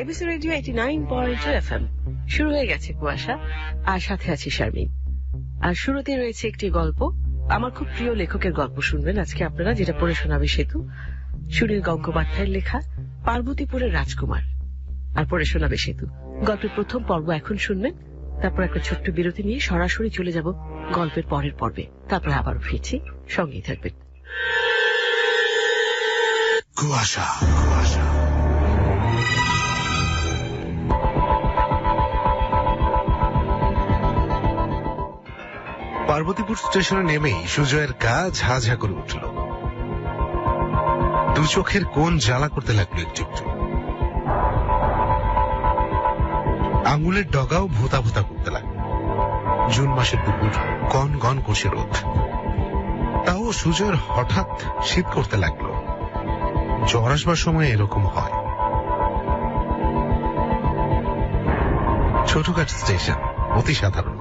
ABC radio 89.2 FM শুরু হয়ে গেছে কুয়াশা, আর সাথে আছি শারমিন। আর শুরুতে রয়েছে একটি গল্প, আমার খুব প্রিয় লেখকের গল্প শুনবেন আজকে আপনারা, যেটা পড়ে শোনাবে সেতু, সুনীল গঙ্গোপাধ্যায়ের লেখা পার্বতীপুরের রাজকুমার। আর পড়ে শোনাবে সেতু। গল্পের প্রথম পর্ব এখন শুনবেন, তারপর একটা ছোট্ট বিরতি নিয়ে সরাসরি চলে যাব গল্পের পরের পর্বে, তারপর আবারও ফিরছি, সঙ্গেই থাকবেন। কুয়াশা। পার্বতীপুর স্টেশনে নেমেই সুজয়ের গা ঝাঝা করে উঠল। দু চোখের কোণ জ্বালা করতে লাগলো একটু একটু, আঙুলের ডগাও ভোতা ভোতা করতে লাগলো। জুন মাসের দুপুর, গন গন করছে রোদ, তাও সুজয়ের হঠাৎ শীত করতে লাগলো। জ্বর আসবার সময় এরকম হয়। ছোটখাটো স্টেশন, অতি সাধারণ।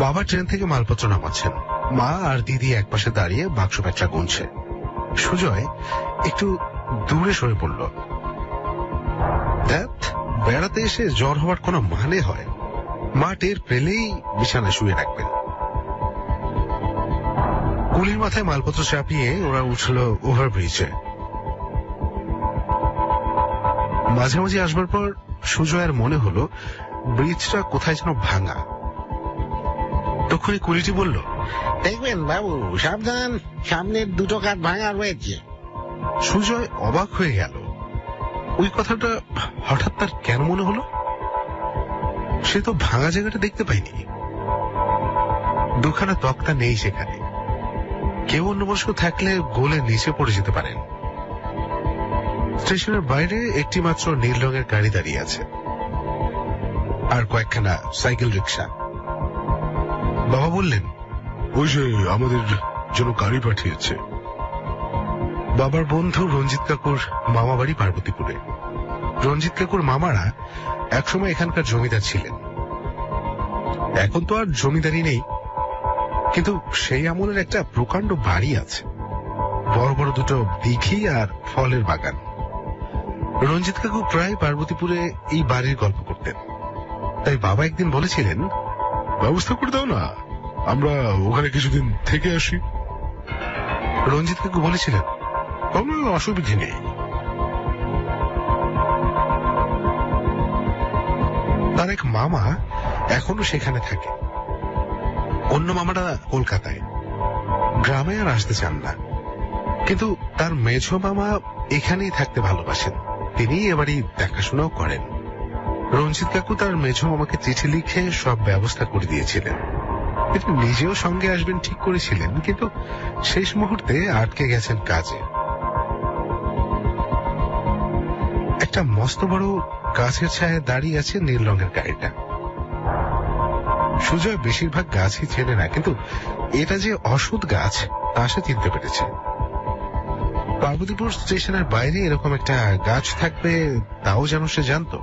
বাবা ট্রেন থেকে মালপত্র নামাচ্ছেন, মা আর দিদি একপাশে দাঁড়িয়ে বাক্স প্যাঁচা গুনছে। সুজয় একটু দূরে সরে পড়ল। বেড়াতে এসে জ্বর হওয়ার কোনো মানে হয়? মা টের পেলেই বিছানায় শুয়ে রাখবেন। কুলির মাথায় মালপত্র চাপিয়ে ওরা উঠল ওভারব্রিজে। মাঝামাঝি আসবার পর সুজয়ের মনে হলো ব্রিজটা কোথায় যেন ভাঙা। তখনই কুলিটি বলল, দেখবেন বাবু, সাবধান, সামনের দুটো কাঠ ভাঙা রয়েছে। সুজয় অবাক হয়ে গেল। ওই কথাটা হঠাৎ তার কেন মনে হলো? সে তো ভাঙা জায়গাটা দেখতে পায়নি। দুখানা তক্তা নেই সেখানে। কেউ অন্যমনস্ক থাকলে গোলে নিচে পড়ে যেতে পারেন। স্টেশনের বাইরে একটি মাত্র নীল রঙের গাড়ি দাঁড়িয়ে আছে, আর কয়েকখানা সাইকেল রিক্সা। বাবা বললেন, ওই যে আমাদের জন্য গাড়ি পাঠিয়েছে। বাবার বন্ধু রঞ্জিত কাকুর মামা বাড়ি পার্বতীপুরে। রঞ্জিত কাকুর মামারা একসময় এখানকার জমিদার ছিলেন। এখন তো আর জমিদারি নেই, কিন্তু সেই আমলের একটা প্রকাণ্ড বাড়ি আছে, বড় বড় দুটো দিঘি আর ফলের বাগান। রঞ্জিত কাকু প্রায় পার্বতীপুরে এই বাড়ির গল্প করতেন। তাই বাবা একদিন বলেছিলেন, ব্যবস্থা করে দাও না, আমরা ওখানে কিছুদিন থেকে আসি। রঞ্জিত কাকু বলেছিলেন, কোনো অসুবিধে নেই। তার এক মামা এখনো সেখানে থাকে। অন্য মামারা কলকাতায়, গ্রামে আর আসতে চান না। কিন্তু তার মেঝ মামা এখানেই থাকতে ভালোবাসেন, তিনি এবারই দেখাশোনাও করেন। রঞ্জিত কাকু তার মেঝ মামাকে চিঠি লিখে সব ব্যবস্থা করে দিয়েছিলেন। তিনি নিজেও সঙ্গে আসবেন ঠিক করেছিলেন, কিন্তু শেষ মুহূর্তে আটকে গেছেন কাজে। একটা মস্ত বড় গাছের ছায়ায় দাঁড়িয়ে আছে নীল রঙের গাড়িটা। সুজয় বেশিরভাগ গাছই চেনে না, কিন্তু এটা যে অসুধ গাছ তা সে চিনতে পেরেছে। পার্বতীপুর স্টেশনের বাইরে এরকম একটা গাছ থাকবে তাও যেন সে জানত।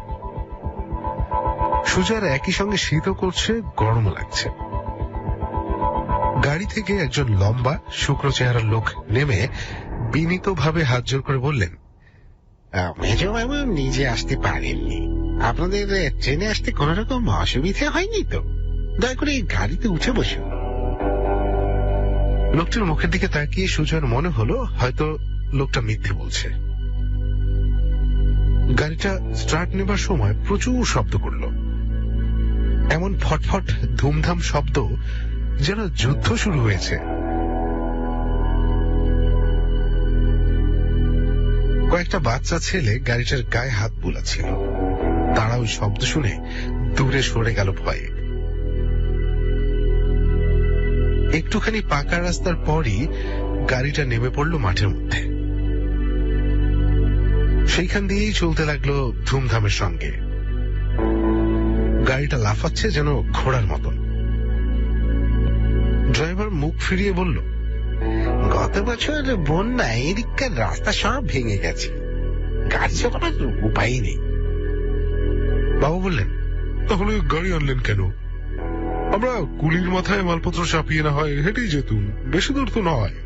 সুজয়ের একই সঙ্গে শীতও করছে, গরমও লাগছে। গাড়ি থেকে একজন লম্বা শুকনো চেহারার লোক নেমে বিনীতভাবে হাত জোর করে বললেন, মেজবাবু নিজে আসতে পারেননি? আপনাদের ট্রেনে আসতে কোন রকম অসুবিধা হয়নি তো? দয়া করে গাড়িতে উঠে বসুন। লোকটির মুখের দিকে তাকিয়ে সুজয়ের মনে হলো হয়তো লোকটা মিথ্যে বলছে। গাড়িটা স্টার্ট নেবার সময় প্রচুর শব্দ করল, এমন ফটফট ধুমধাম শব্দ যেন যুদ্ধ শুরু হয়েছে। কয়েকটা বাচ্চা ছেলে গাড়িটার গায়ে হাত বুলাচ্ছিল, তারা ওই শব্দ শুনে দূরে সরে গেল ভয়ে। একটুখানি পাকা রাস্তার পরই গাড়িটা নেমে পড়ল মাঠের মধ্যে। সেইখান দিয়েই চলতে লাগলো ধুমধামের সঙ্গে। গাড়িটা লাফাচ্ছে যেন ঘোড়ার মতন। ড্রাইভার মুখ ফিরিয়ে বলল, গত বছর বন্যায় এদিককার রাস্তা সব ভেঙে গেছে, গাড়ি চালানোর উপায় নেই। বাবা বললেন, তাহলে গাড়ি আনলেন কেন? আমরা কুলির মাথায় মালপত্র চাপিয়ে না হয় হেঁটেই যেতুম, বেশি দূর তো নয়।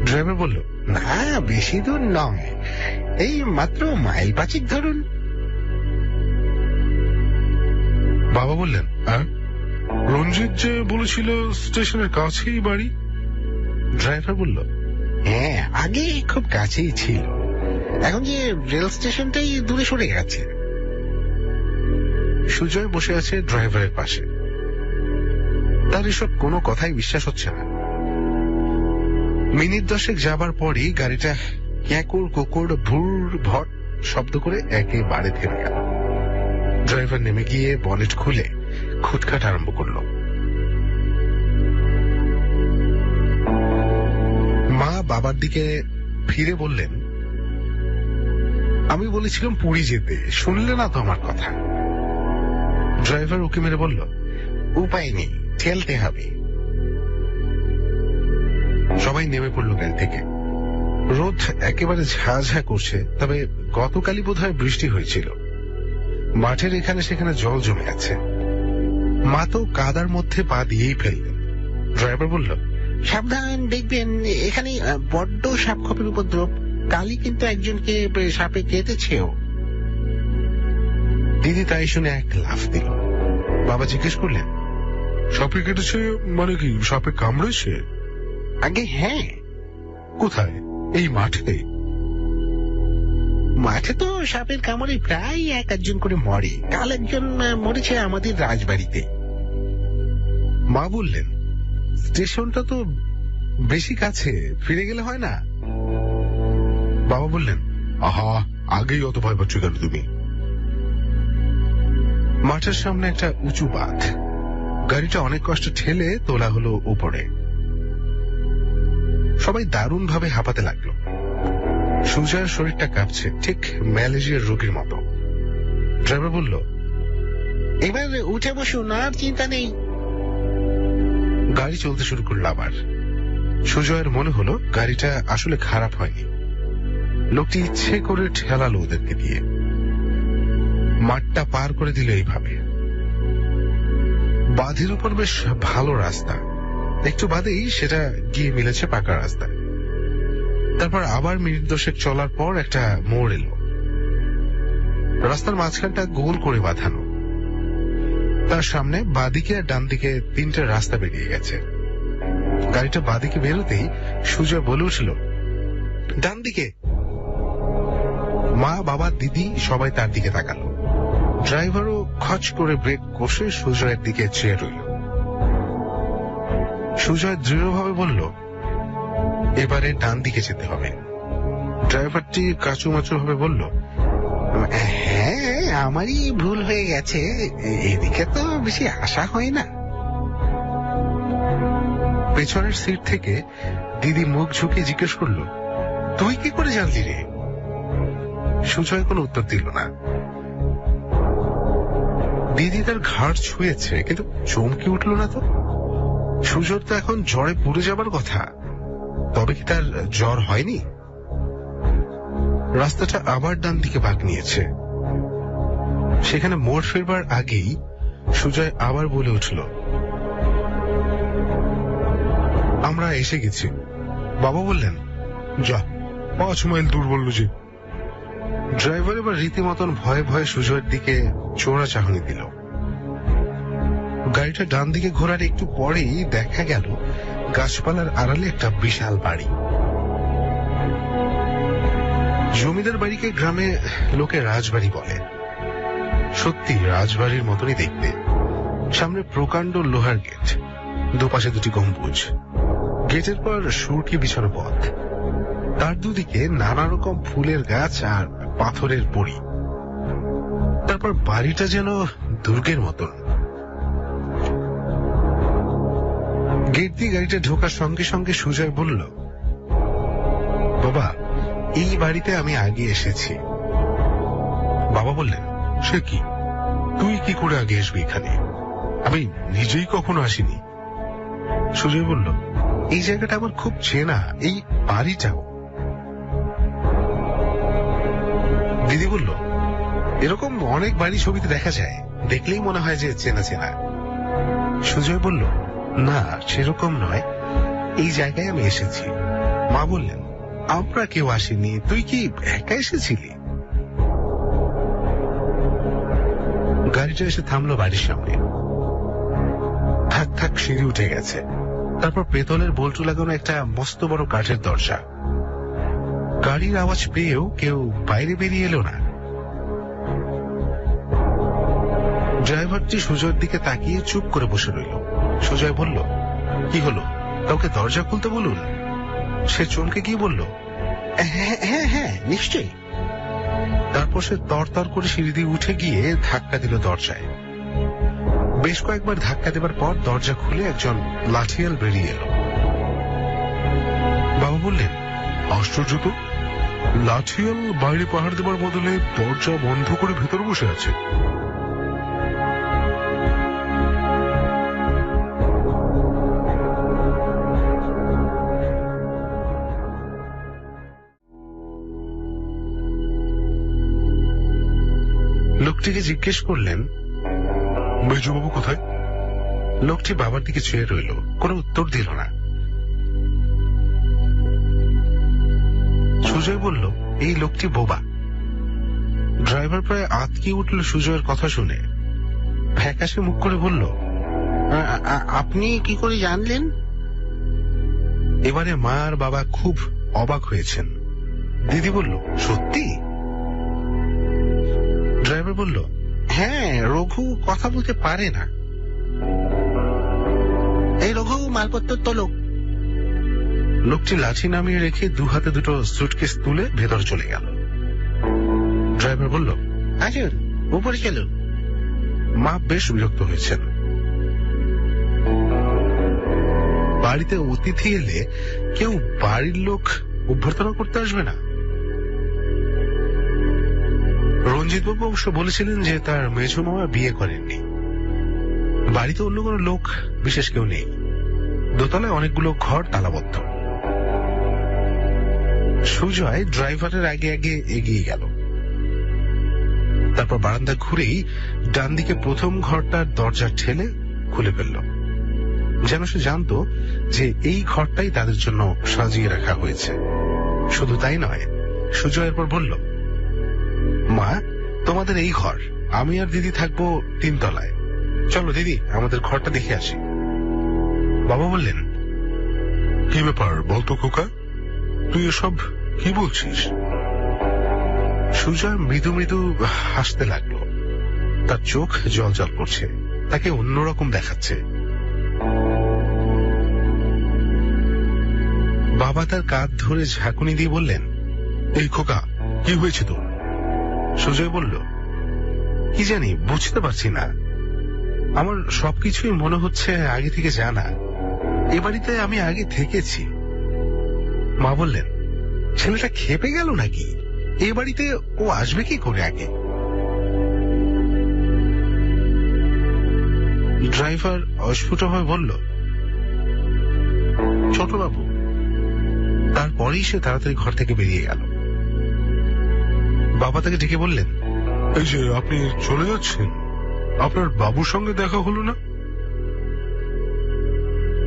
ড্রাইভার বলল, না, বেশি দূর নয়, এই মাত্র মাইল 5 ধরুন। বাবা বললেন, আর রঞ্জিত যে বলেছিল স্টেশনের কাছেই বাড়ি? ড্রাইভার বলল, হ্যাঁ, আগে খুব কাছেই ছিল, এখন যে রেল স্টেশনটাই দূরে সরে গেছে। সুজয় বসে আছে ড্রাইভারের পাশে। তার এসব কোনো কথাই বিশ্বাস হচ্ছে না। মিনিট 10 যাবার পরই গাড়িটা ক্যাকর কোকর ভুর ভট শব্দ করে একেবারে থেমে গেল। ড্রাইভার নেমে গিয়ে বনেট খুলে খুঁতখাট আরম্ভ করল। মা বাবার দিকে ফিরে বললেন, আমি বলেছিলাম পুরী যেতে, শুনলে না তো আমার কথা? ড্রাইভার উকি মেরে বলল, উপায় নেই, ঠেলতে হবে। সবাই নেমে পড়ল গাড়ি থেকে। রোদ একেবারে ঝাঝা করছে, তবে গতকালই বোধহয় বৃষ্টি হয়েছিল। মাঠের এখানে সেখানে জল জমে আছে। মা তো কাদার মধ্যে পা দিয়েই ফেললেন। ড্রাইভার বলল, সাবধান, দেখবেন এখানে বড্ড সাপ খপের উপদ্রব, কালই কিন্তু একজনকে সাপে কেটেছেও। দিদি তাই শুনে এক লাফ দিল। বাবা জিজ্ঞেস করলেন, সাপে কেটেছে মানে কি? সাপে কামড়েছে? আগে হ্যাঁ। কোথায়? এই মাঠে? মাঠে তো সাপের কামড়ে প্রায় 1-1 করে মরে। কাল একজন মরেছে আমাদের রাজবাড়িতে। মা বললেন, স্টেশনটা তো বেশি কাছে, ফিরে গেলে হয় না? বাবা বললেন, আহা, আগেই অত ভয় পাচ্ছ কেন তুমি? মাঠের সামনে একটা উঁচু বাঁধ। গাড়িটা অনেক কষ্ট ঠেলে তোলা হলো উপরে। সবাই দারুণ ভাবে হাঁপাতে লাগলো। সুজয়ের শরীরটা কাঁপছে, ঠিক ম্যালেরিয়ার রোগীর মতো। ড্রাইভার বলল, এবার উঠে বসুন, আর চিন্তা নেই। গাড়ি চলতে শুরু করলো আবার। সুজয়ের মনে হলো গাড়িটা আসলে খারাপ হয়নি। লোকটি ইচ্ছে করে ঠেলালো ওদেরকে দিয়ে। মাঠটা পার করে দিল এইভাবে। বাঁধের উপর বেশ ভালো রাস্তা, একটু বাদেই সেটা গিয়ে মিলেছে পাকা রাস্তায়। তারপর আবার মিনিট 10 চলার পর একটা মোড় এলো। রাস্তার মাঝখানটা গোল করে বাঁধানো। তার সামনে বাঁদিকে আর ডান দিকে 3টে রাস্তা বেরিয়ে গেছে। গাড়িটা বাঁদিকে বেরোতেই সুজয় বলে উঠল, ডান দিকে। মা বাবা দিদি সবাই তার দিকে তাকালো। ড্রাইভারও খচ করে ব্রেক কষে সুজয়ের দিকে চেয়ে রইল। সুজয় দৃঢ়ভাবে বলল, এবারে ডান দিকে যেতে হবে। ড্রাইভারটি কাচুমাচু ভাবে বলল, হ্যাঁ, আমারই ভুল হয়ে গেছে, এদিকে তো বেশি আশা হয় না। পেছনের সিট থেকে দিদি মুখ ঝুঁকে জিজ্ঞেস করল, তুই কি করে জানলি রে? সুজয় কোনো উত্তর দিল না। দিদি তার ঘাড় ছুঁয়েছে, কিন্তু চমকে উঠল না তো। সুজয় তো এখন জ্বরে পুড়ে যাবার কথা, তবে কি তার জ্বর হয়নি? রাস্তাটা আবার ডান দিকে বাঁক নিয়েছে। সেখানে মোড় ফেরবার আগেই সুজয় আবার বলে উঠল, আমরা এসে গেছি। বাবা বললেন, যা, 5 মাইল দূর বলল যে। ড্রাইভার এবার রীতিমতন ভয়ে ভয়ে সুজয়ের দিকে চোরা চাহনি দিল। গাড়িটা ডান দিকে ঘোরার একটু পরেই দেখা গেল গাছপালার আড়ালে একটা বিশাল বাড়ি। জমিদার বাড়িকে গ্রামে লোকে রাজবাড়ি বলে। সত্যি রাজবাড়ির মতনই দেখতে। সামনে প্রকাণ্ড লোহার গেট, দুপাশে 2টি গম্বুজ, গেটের পর সুরকি বিছানো পথ, তার দুদিকে নানা রকম ফুলের গাছ আর পাথরের পরি। তারপর বাড়িটা যেন দুর্গের মতন। গেট দিয়ে গাড়িটা ঢোকার সঙ্গে সঙ্গে সুজয় বলল, বাবা, এই বাড়িতে আমি আগে এসেছি। বাবা বললেন, সে কি, তুই কি করে আগে আসবি এখানে? আমি নিজেই কখনো আসিনি। সুজয় বলল, এই জায়গাটা আমার খুব চেনা, এই বাড়িটাও। দিদি বলল, এরকম অনেক বাড়ি ছবিতে দেখা যায়, দেখলেই মনে হয় যে চেনা চেনা। সুজয় বলল, 'না, সেরকম নয়, এই জায়গায় আমি এসেছি।' মা বললেন, আমরা কেউ আসিনি, তুই কি একা এসেছিলি? গাড়িটা এসে থামলো বাড়ির সামনে। থাক থাক সিঁড়ি উঠে গেছে। তারপর পেতলের বল্টু লাগানো একটা মস্ত বড় কাঠের দরজা। গাড়ির আওয়াজ পেয়েও কেউ বাইরে বেরিয়ে এলো না। ড্রাইভারটি সুজয়ের দিকে তাকিয়ে চুপ করে বসে রইল। সুজয় বলল, কি হলো, কাউকে দরজা খুলতে বলুন। সে চমকে গিয়ে বলল, হ্যাঁ হ্যাঁ হ্যাঁ, নিশ্চয়ই। তারপর সে তরতর করে সিঁড়ি দিয়ে উঠে গিয়ে ধাক্কা দিল দরজায়। বেশ কয়েকবার ধাক্কা দেবার পর দরজা খুলে একজন লাঠিয়াল বেরিয়ে এলো। বাবা বললেন, আশ্চর্য তো, লাঠিয়াল বাইরে পাহাড় দেবার বদলে দরজা বন্ধ করে ভেতর বসে আছে। লোকটিকে জিজ্ঞেস করলেন, মেজবাবু কোথায়? লোকটি বাবার দিকে চেয়ে রইল, কোনো উত্তর দিল না। সুজয় বলল, এই লোকটি বোবা। ড্রাইভার প্রায় আতকে উঠল সুজয়ের কথা শুনে। ফ্যাকাশে মুখ করে বলল, আপনি কি করে জানলেন? এবারে মা আর বাবা খুব অবাক হয়েছেন। দিদি বলল, সত্যি? ড্রাইভার বলল, হ্যাঁ, রঘু কথা বলতে পারে না। এই রঘু, মালপত্র তোলো। লোকটি লাঠি নামিয়ে রেখে দু হাতে দুটো সুটকেস তুলে ভেতর চলে গেল। ড্রাইভার বলল, আসুন, উপরে চলুন। মা বেশ বিরক্ত হয়েছেন। বাড়িতে অতিথি এলে কেউ বাড়ির লোক অভ্যর্থনা করতে আসবে না। রঞ্জিত বাবু অবশ্য বলেছিলেন যে তার মেজ মামা বিয়ে করেননি। বাড়িতে অন্য কোনো লোক বিশেষ কেউ নেই। দোতলায় অনেকগুলো ঘর তালাবদ্ধ। সুজয় ড্রাইভারের আগে আগে এগিয়ে গেল। তারপর বারান্দা ঘুরেই ডান দিকে প্রথম ঘরটার দরজা ঠেলে খুলে ফেলল, যেন সে জানত যে এই ঘরটাই তাদের জন্য সাজিয়ে রাখা হয়েছে। শুধু তাই নয়, সুজয়ের পর বলল, মা, তোমাদের এই ঘর, আমি আর দিদি থাকবো 3 তলায়। চলো দিদি, আমাদের ঘরটা দেখে আসি। বাবা বললেন, কি ব্যাপার বলতো খোকা, তুই এসব কি বলছিস? সুজয় মৃদু মৃদু হাসতে লাগলো। তার চোখ জল জল করছে, তাকে অন্যরকম দেখাচ্ছে। বাবা তার কাঁধ ধরে ঝাঁকুনি দিয়ে বললেন, এই খোকা, কি হয়েছে তোর? সুজয় বলল, কি জানি, বুঝতে পারছি না। আমার সবকিছুই মনে হচ্ছে আগে থেকে জানা। এ বাড়িতে আমি আগে থেকেছি। মা বললেন, ছেলেটা খেপে গেল নাকি? এ বাড়িতে ও আসবে কি করে আগে? ড্রাইভার অস্ফুটভাবে বলল, ছোট বাবু। তারপরেই সে তাড়াতাড়ি ঘর থেকে বেরিয়ে গেল। বাবা তাকে ডেকে বললেন, এই যে আপনি চলে যাচ্ছেন, আপনার বাবুর সঙ্গে দেখা হলো না?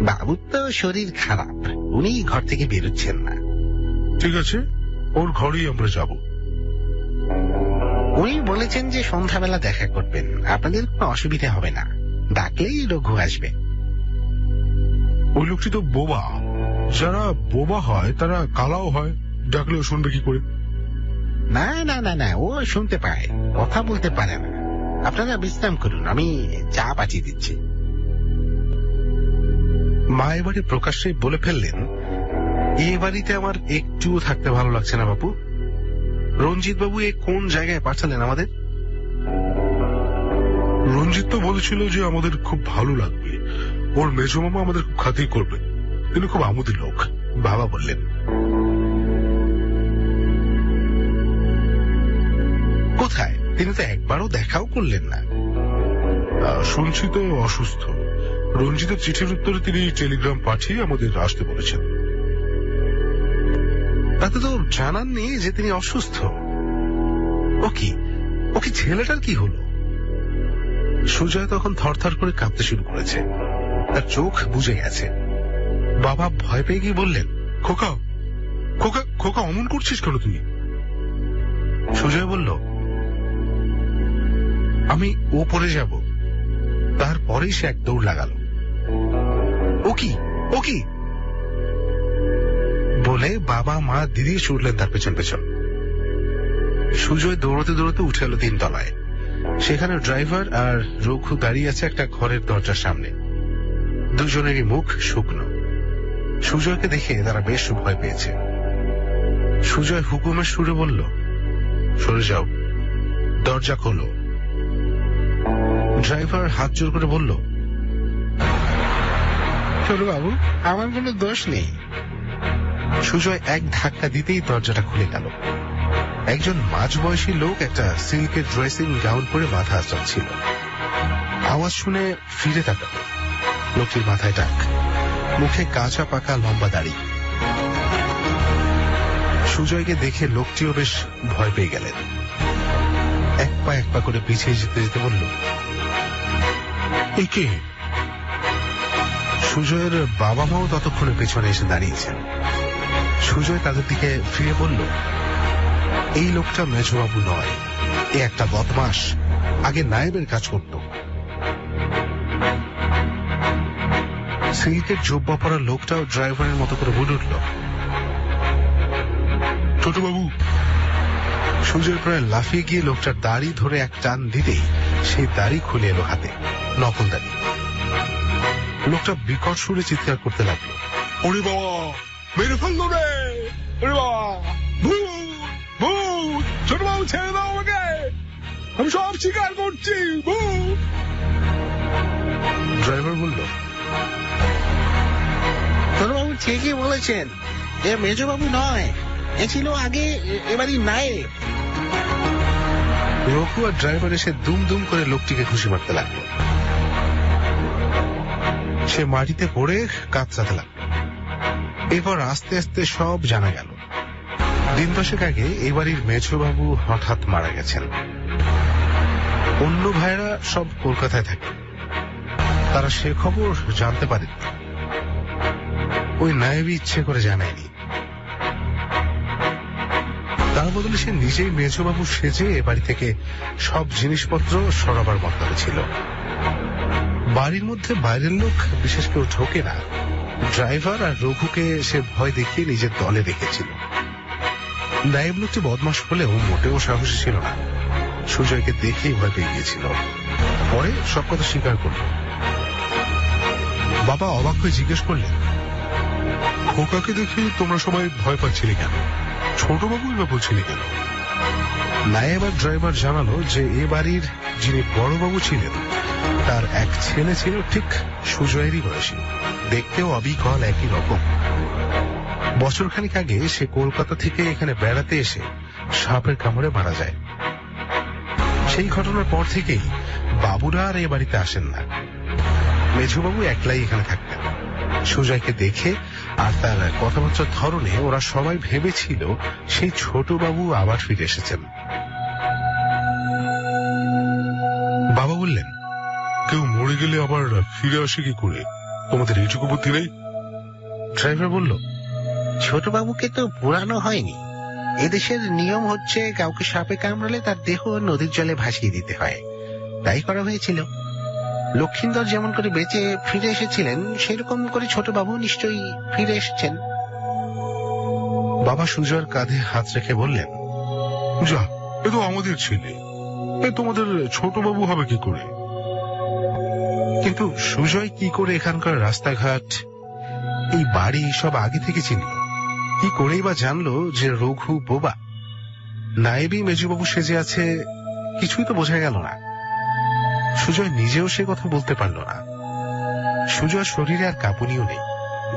বাবুর তো শরীর খারাপ, উনি ঘর থেকে বেরোচ্ছেন না। ঠিক আছে, ওর ঘরেই আমরা যাব। উনি বলেছেন যে সন্ধ্যাবেলা দেখা করবেন, আপনাদের কোনো অসুবিধা হবে না, ডাকলেই রঘু আসবে। ওই লোকটি তো বোবা। যারা বোবা হয় তারা কালাও হয়, ডাকলেও শুনবে কি করে? না না না না, ও শুনতে পায়, কথা বলতে পারে না। আপনারা বিশ্রাম করুন, আমি চা পাঠিয়ে দিচ্ছি। মা এবারে প্রকাশ্যে বলে ফেললেন, এ বাড়িতে আমার একটুও থাকতে ভালো লাগছে না বাপু। রঞ্জিত বাবু এ কোন জায়গায় পাঠালেন আমাদের? রঞ্জিত তো বলেছিল যে আমাদের খুব ভালো লাগবে, ওর মেজো মামা আমাদের খুব খাতির করবে, তিনি খুব আমোদি লোক, বাবা বললেন। কোথায়? তিনি তো একবারও দেখাও করলেন না। শুনছি তো অসুস্থ। রঞ্জিতের চিঠির উত্তরে তিনি টেলিগ্রাম পাঠিয়ে আমাদের আসতে বলেছেন। তাতে তো জানাননি যে তিনি অসুস্থ। ও কি ছেলেটার কি হলো? সুজয় তখন থরথর করে কাঁপতে শুরু করেছে, তার চোখ বুজে গেছে। বাবা ভয় পেয়ে গিয়ে বললেন, খোকা খোকা খোকা অমন করছিস কেন তুই? সুজয় বলল, আমি ওপরে যাব। তারপরেই সে এক দৌড় লাগালো। ও কি ও কি বলে বাবা মা দিদি ছুটলেন তার পেছন পেছন। সুজয় দৌড়তে দৌড়তে উঠে এলো 3 তলায়। সেখানে ড্রাইভার আর রঘু দাঁড়িয়ে আছে একটা ঘরের দরজার সামনে। দুজনেরই মুখ শুকনো। সুজয়কে দেখে তারা বেশ ভয় পেয়েছে। সুজয় হুকুমের সুরে বলল, সরে যাও, দরজা খোলো। ড্রাইভার হাত জোর করে বলল, ছোট বাবু, আমার কোনো দোষ নেই। সুজয় এক ধাক্কা দিতেই দরজাটা খুলে গেল। একজন মাঝবয়সী লোক একটা সিল্কের ড্রেসিং গাউন পরে মাথা আঁচড়াচ্ছিল। আওয়াজ শুনে ফিরে তাকালো। লোকটির মাথায় টাক, মুখে কাঁচা পাকা লম্বা দাড়ি। সুজয়কে দেখে লোকটিও বেশ ভয় পেয়ে গেলেন। এক পা করে পিছিয়ে যেতে যেতে বলল, এ কে? সুজয়ের বাবা মাও ততক্ষণে পেছনে এসে দাঁড়িয়েছেন। সুজয় তাদের দিকে ফিরে বলল, এই লোকটা মেজবাবু নয়, এ একটা বদমাস, আগে নায়েবের কাজ করত। সিল্কের জোব্বা পরা লোকটাও ড্রাইভারের মতো করে বলে উঠল, ছোটবাবু। সুজয় প্রায় লাফিয়ে গিয়ে লোকটার দাড়ি ধরে এক টান দিতেই সেই দাড়ি খুলে এলো হাতে, নকল দাড়ি। লোকটা বিকট সুরে চিৎকার করতে লাগলো, ওরে বাবা, মেরে ফেললো রে, ওরে বাবা, ভূত ভূত, ছোটবাবু ছেড়ে দাও আমাকে, আমি সব স্বীকার করছি, ভূত। ড্রাইভার বলল, ছোট বাবু ঠিকই বলেছেন, এ মেজবাবু নয়, এ ছিল আগে এবারই নায়েব। রঘু আর ড্রাইভার এসে দুম দুম করে লোকটিকে ঘুষি মারতে লাগলো। সে মাটিতে পড়ে কাতরাতে লাগলো। এরপর আস্তে আস্তে সব জানা গেল। দিন 10 আগে এই বাড়ির মেজবাবু হঠাৎ মারা গেছেন। অন্য ভাইরা সব কলকাতায় থাকে, তারা সে খবর জানতে পারেন। ওই নায়েবই ইচ্ছে করে জানায়নি। তার বদলে সে নিজেই মেজবাবু সেজে এ বাড়ি থেকে সব জিনিসপত্র সরাবার মতলবে ছিল। বাড়ির মধ্যে বাইরের লোক বিশেষ কেউ ঢোকে না। ড্রাইভার আর রঘুকে সে ভয় দেখিয়ে নিজের দলে রেখেছিল। নায়েব লোকটি বদমাশ হলেও মোটেও সাহসী ছিল না। সুজয়কে দেখেই ভয় পেয়ে গিয়েছিল। পরে সব কথা স্বীকার করল। বাবা অবাক হয়ে জিজ্ঞেস করলেন, খোকাকে দেখে তোমরা সবাই ভয় পাচ্ছিলে কেন? ছোটবাবুই বা বলছিলে কেন? নায়েব আর ড্রাইভার জানালো যে এ বাড়ির যিনি বড়বাবু ছিলেন তার এক ছেলে ছিল ঠিক সুজয়েরই বয়সী, দেখতেও অবিকল একই রকম। বছরখানিক আগে সে কলকাতা থেকে এখানে বেড়াতে এসে সাপের কামড়ে মারা যায়। সেই ঘটনার পর থেকেই বাবুরা আর এ বাড়িতে আসেন না। মেজবাবু একলাই এখানে থাকতেন। সুজয়কে দেখে আর তার কথাবার্তার ধরনে ওরা সবাই ভেবেছিল সেই ছোটবাবু আবার ফিরে এসেছেন। বাবা বললেন, কেউ মরে গেলে আবার ফিরে আসে কি করে? তোমাদের এইটুকু বুদ্ধি নেই? ড্রাইভার বলল, ছোটবাবুকে তো পুরানো হয়নি। এদেশের নিয়ম হচ্ছে কাউকে সাপে কামড়ালে তার দেহ নদীর জলে ভাসিয়ে দিতে হয়, তাই করা হয়েছিল। লক্ষিন্দর যেমন করে বেঁচে ফিরে এসেছিলেন, সেরকম করে ছোটবাবু নিশ্চয়ই ফিরে এসেছেন। বাবা সুজয়ের কাঁধে হাত রেখে বললেন, যা, এ তো আমাদের ছেলে, এ তোমাদের ছোটবাবু হবে কি করে? কিন্তু সুজয় কি করে এখানকার রাস্তাঘাট, এই বাড়ি সব আগে থেকে চিনল? কি করেই বা জানলো যে রঘু বোবা? নায়েবই মেজবাবু সেজে আছে, কিছুই তো বোঝা গেল না। সুজয় নিজেও সে কথা বলতে পারল না। সুজয় শরীরে আর কাঁপুনিও নেই,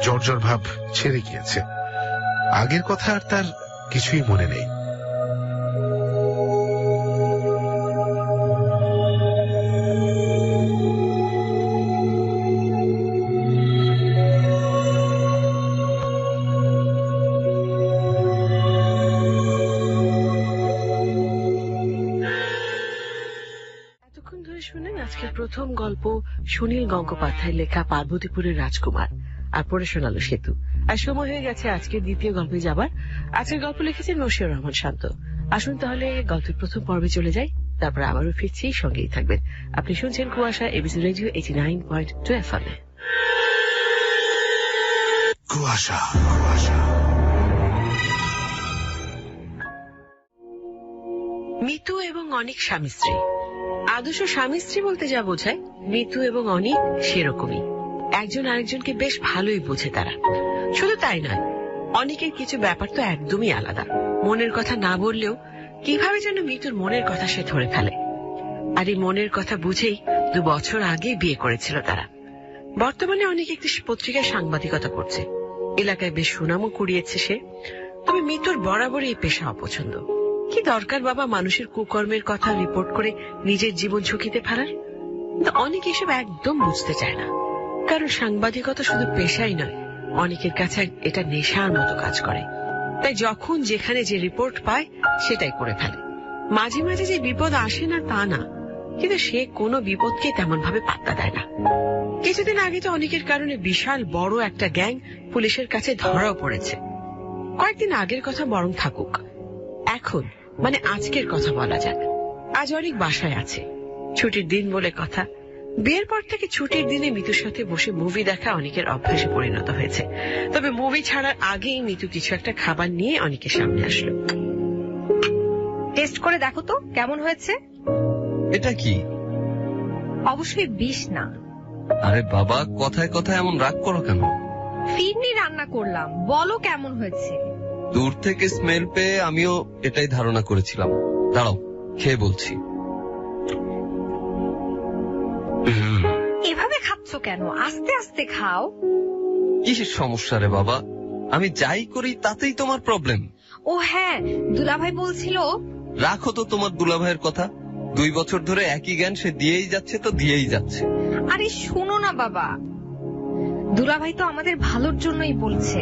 জ্বর ভাব ছেড়ে গিয়েছে। আগের কথা আর তার কিছুই মনে নেই। শুনেন আজকের প্রথম গল্প সুনীল গঙ্গোপাধ্যায়ের লেখা পার্বতীপুরের রাজকুমার, আর পড়ে শোনালো সেতু। আর সময় হয়ে গেছে আজকের দ্বিতীয় গল্পে যাবার। আজকের গল্প লিখেছেন মশিউর রহমান শান্ত। আসুন তাহলে গল্পের প্রথম পর্বে চলে যাই, তারপর আবারও ফিরছি, সঙ্গেই থাকবেন। আপনি শুনছেন কুয়াশা, এবিসি রেডিও 89.2 FM। কুয়াশা। মিতু এবং অনিক স্বামী স্ত্রী। আদর্শ স্বামী স্ত্রী বলতে যা বোঝায়, মিতু এবং অনিক সেরকমই। একজন আরেকজনকে বেশ ভালোই বোঝে তারা। শুধু তাই নয়, অনিকের কিছু ব্যাপার তো একদমই আলাদা। মনের কথা না বললেও কিভাবে যেন মিতুর মনের কথা সে ধরে ফেলে। আর এই মনের কথা বুঝেই 2 বছর আগে বিয়ে করেছিল তারা। বর্তমানে অনেক একটি পত্রিকায় সাংবাদিকতা করছে, এলাকায় বেশ সুনামও কুড়িয়েছে সে। তবে মিতুর বরাবরই এই পেশা অপছন্দ। কি দরকার বাবা মানুষের কুকর্মের কথা রিপোর্ট করে নিজের জীবন ঝুঁকিতে ফেলার? অনেক এসব একদম বুঝতে চায় না, কারণ সাংবাদিকতা শুধু পেশাই নয়, অনেকের কাছে এটা নেশার মতো কাজ করে। তাই যখন যেখানে যে রিপোর্ট পায় সেটাই করে ফেলে। মাঝে মাঝে যে বিপদ আসে না তা না, কিন্তু সে কোনো বিপদকে তেমন ভাবে পাত্তা দেয় না। কিছুদিন আগে তো অনেকের কারণে বিশাল বড় একটা গ্যাং পুলিশের কাছে ধরাও পড়েছে। কয়েকদিন আগের কথা বরং থাকুক, এখন মানে আজকের কথা বলা যাক। আজ অনেক বাসায় আছে, ছুটির দিন বলে কথা। বিয়ের পর থেকে ছুটির দিনে মিতুর সাথে বসে মুভি দেখা অনেকের অভ্যাসে পরিণত হয়েছে। তবে মুভি ছাড়ার আগেই মিতু কিছু একটা খাবার নিয়ে অনেকের সামনে আসলো। টেস্ট করে দেখো তো কেমন হয়েছে। এটা কি? অবশ্যই বিষ না। আরে বাবা, কথায় কথায় এমন রাগ করো কেন? ফিরনি রান্না করলাম, বলো কেমন হয়েছে। দূর থেকে স্মেল পেয়ে আমিও এটাই ধারণা করেছিলাম। দাঁড়াও, খেয়ে বলছি। এভাবে খাচ্ছ কেন? আস্তে আস্তে খাও। কিসের সমস্যা রে বাবা? আমি যাই করি তাতেই তোমার প্রবলেম। ও হ্যাঁ, দুলাভাই বলছিল। রাখো তো তোমার দুলাভাইয়ের কথা। 2 বছর ধরে একই জ্ঞান সে দিয়েই যাচ্ছে তো দিয়েই যাচ্ছে। আরে শোনো না বাবা, দুলাভাই তো আমাদের ভালোর জন্যই বলছে।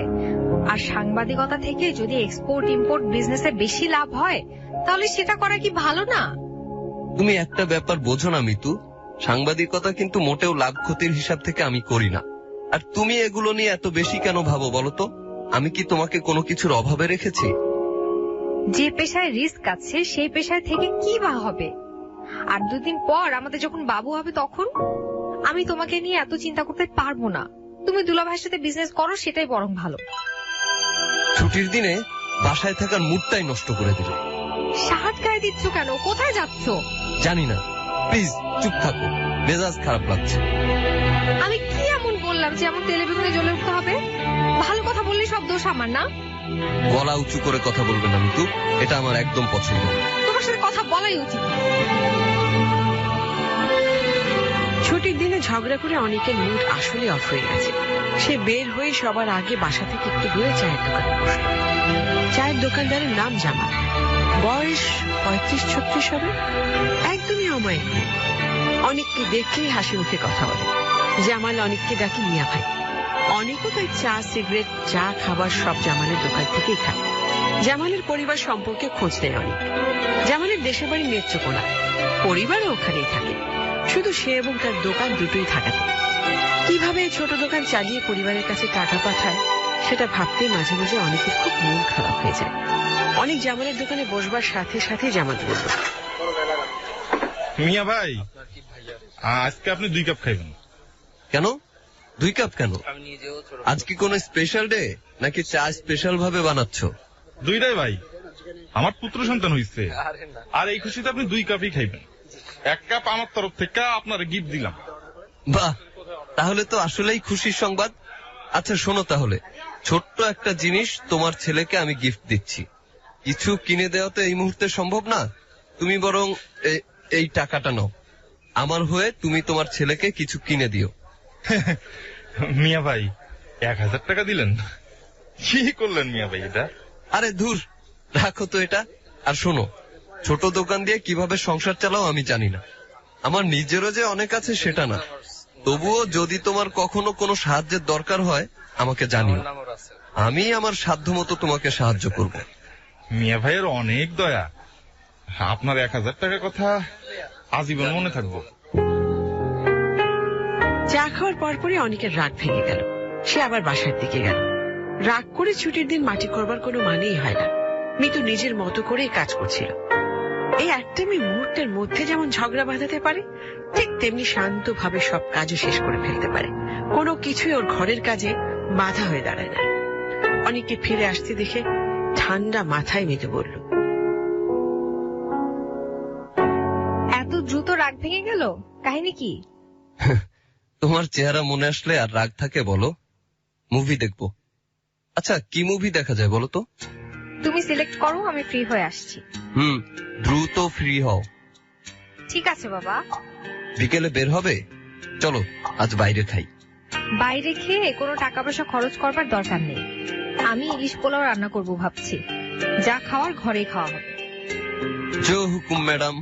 আর সাংবাদিকতা থেকে যদি এক্সপোর্ট ইম্পোর্ট বিজনেসে বেশি লাভ হয় তাহলে সেটা করা কি ভালো না? তুমি একটা ব্যাপার বোঝো না মিতু, সাংবাদিকতা কিন্তু মোটেও লাভ ক্ষতির হিসাব থেকে আমি করি না। আর তুমি এগুলো নিয়ে এত বেশি কেন ভাবো বলো তো? আমি কি তোমাকে কোনো কিছুর অভাবে রেখেছি? যে পেশায় রিস্ক আছে সেই পেশায় থেকে কি বা হবে? আর 2 দিন পর আমাদের যখন বাবু হবে তখন? আমি তোমাকে নিয়ে এত চিন্তা করতে পারবো না। তুমি দুলাভাইয়ের সাথে বিজনেস করো, সেটাই বরং ভালো। ছুটির দিনে বাসায় থাকার মুডটাই নষ্ট করে দিলে। শার্ট গায়ে দিচ্ছ কেন? কোথায় যাচ্ছ? জানি না, প্লিজ চুপ থাকো, মেজাজ খারাপ লাগছে। আমি কি এমন বললাম যে এমন তেলে বেগুনে জ্বলে উঠতে হবে? ভালো কথা বললে সব দোষ আমার না? গলা উঁচু করে কথা বলবে না মিতু, এটা আমার একদম পছন্দ না। তোমার সাথে কথা বলাই উচিত। ছুটির দিনে ঝগড়া করে অনেকের মুড আসলে অফ হয়ে গেছে। সে বের হয়ে সবার আগে বাসা থেকে একটু দূরে চায়ের দোকানে বসল। চায়ের দোকানদারের নাম জামাল, বয়স 35-36 হবে, একদমই অমায়িক। অনেককে দেখলেই হাসি মুখে কথা বলে। জামাল অনেককে ডাকে মিয়া ভাই। অনেকও তাই চা, সিগারেট, চা, খাবার সব জামালের দোকান থেকেই খায়। জামালের পরিবার সম্পর্কে খোঁজ নেয় অনেক। জামালের দেশের বাড়ি নেত্রকোনা, পরিবারও ওখানেই থাকে। শুধু সে এবং তার দোকান দুটোই থাকাতে কিভাবে ছোট দোকান চালিয়ে পরিবারের কাছে টাকা পাঠায় সেটা ভাবতে মাঝে মাঝে অনেকের খুব মন খারাপ হয়ে যায়। অনেক জামালের দোকানে বসবার সাথে সাথে জামাল বলল, মিয়া ভাই, আজকে আপনি 2 কাপ খাইবেন। কেন 2 কাপ কেন? আজ কি কোনো স্পেশাল ডে নাকি চা স্পেশাল ভাবে বানাচ্ছ? 2টাই ভাই, আমার পুত্র সন্তান হইছে, আর এই খুশিতে আপনি 2 কাপই খাইবেন। 1 কাপ আমার তরফ থেকে আপনার গিফট দিলাম। বাহ, তাহলে তো আসলেই খুশির সংবাদ। আচ্ছা শোনো তাহলে, ছোট্ট একটা জিনিস তোমার ছেলেকে আমি গিফট দিচ্ছি। কিছু কিনে দেওয়া তো এই মুহূর্তে সম্ভব না, তুমি বরং এই টাকাটা নাও। আমার হয়ে তুমি তোমার ছেলেকে কিছু কিনে দিও। মিয়া ভাই, 1000 টাকা দিলেন? কি করলেন মিয়া ভাই এটা? আরে ধুর, রাখো তো এটা। আর শোনো, ছোট দোকান দিয়ে কিভাবে সংসার চালাও আমি জানি না, আমার নিজেরও যে অনেক আছে সেটা না। তবুও যদি তোমার কখনো কোনো সাহায্যের দরকার হয় আমাকে জানিও, আমি আমার সাধ্যমতো তোমাকে সাহায্য করব। মিয়া ভাইয়ের অনেক দয়া, আপনার 1000 টাকার কথা আজীবন মনে থাকবো। চা খাওয়ার পরপরই অনেকের রাগ ভেঙে গেল। সে আবার বাসার দিকে গেল। রাগ করে ছুটির দিন মাটি করবার কোনো মানেই হয় না। মিতু নিজের মতো করেই কাজ করছিল। এই একটামি মুহূর্তের মধ্যে যেমন ঝগড়া বাঁধাতে পারে, ঠিক তেমনি শান্তভাবে সব কাজও শেষ করে ফেলতে পারে। কোনো কিছুই ওর ঘরের কাজে বাধা হয়ে দাঁড়ায় না। অনেককে ফিরে আসতে দেখে ঠান্ডা মাথায় মিতু বলল, এত দ্রুত রাগ ভেঙে গেল, কাহিনী কি? তোমার চেহারা মনে আসলে আর রাগ থাকে বলো? মুভি দেখবো। আচ্ছা, কি মুভি দেখা যায় বলো তো? তুমি সিলেক্ট করো, আমি ফ্রি হয়ে আসছি। দ্রুত ফ্রি হও। ঠিক আছে বাবা। বিকেলে বের হবে? চলো আজ বাইরে খাই। বাইরে খেয়ে কোনো টাকা পয়সা খরচ করবার দরকার নেই। আমি ইলিশ পোলাও রান্না করব ভাবছি। যা খাওয়ার ঘরেই খাওয়া হবে। জো হুকুম ম্যাডাম,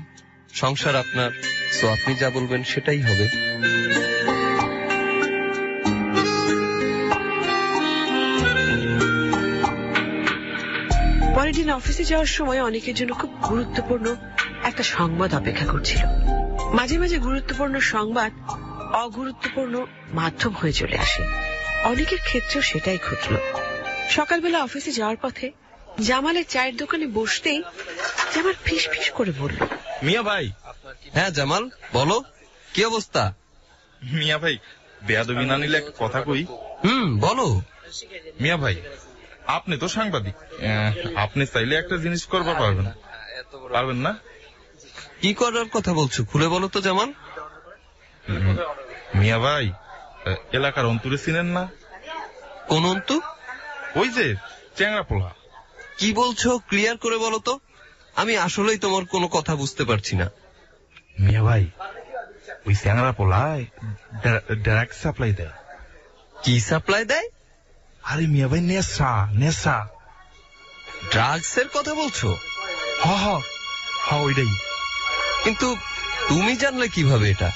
সংসার আপনার, সো আপনি যা বলবেন সেটাই হবে। পরের দিন অফিসে যাওয়ার সময় অনেকের জন্য খুব গুরুত্বপূর্ণ একটা সংবাদ অপেক্ষা করছিল। মাঝে মাঝে গুরুত্বপূর্ণ সংবাদ অগুরুত্বপূর্ণ মাধ্যম হয়ে চলে আসে। অনেকের ক্ষেত্রেও সেটাই ঘটল। সকালবেলা অফিসে যাওয়ার পথে জামালের চায়ের দোকানে বসতেই জামাল ফিস ফিস করে বলল, মিয়া ভাই। হ্যাঁ জামাল, বলো কি অবস্থা? মিয়া ভাই, বেয়াদবি না নিলে একটা কথা কই। বলো। মিয়া ভাই, আপনি তো সাংবাদিক, আপনি চাইলে একটা জিনিস করবার পারবেন না? কি করার কথা বলছো, খুলে বলো তো জামাল। মিয়া ভাই, এলাকার অন্তরে চিনেন না? কোন অন্তু? ওই যে চ্যাংড়া পোলা। কি বলছো, ক্লিয়ার করে বলো তো। আমি আসলেই তোমার কোনো কথা বুঝতে পারছি না। মিয়া ভাই, ওই চ্যাংড়া পোলায় ড্রাগ সাপ্লাই দেয়। কি সাপ্লাই দেয়? আরে মিয়া ভাই, নেশা নেশা। ড্রাগস এর কথা বলছো? হ হ হ, ওইটাই। কিন্তু তুমি জানলে কিভাবে এটা?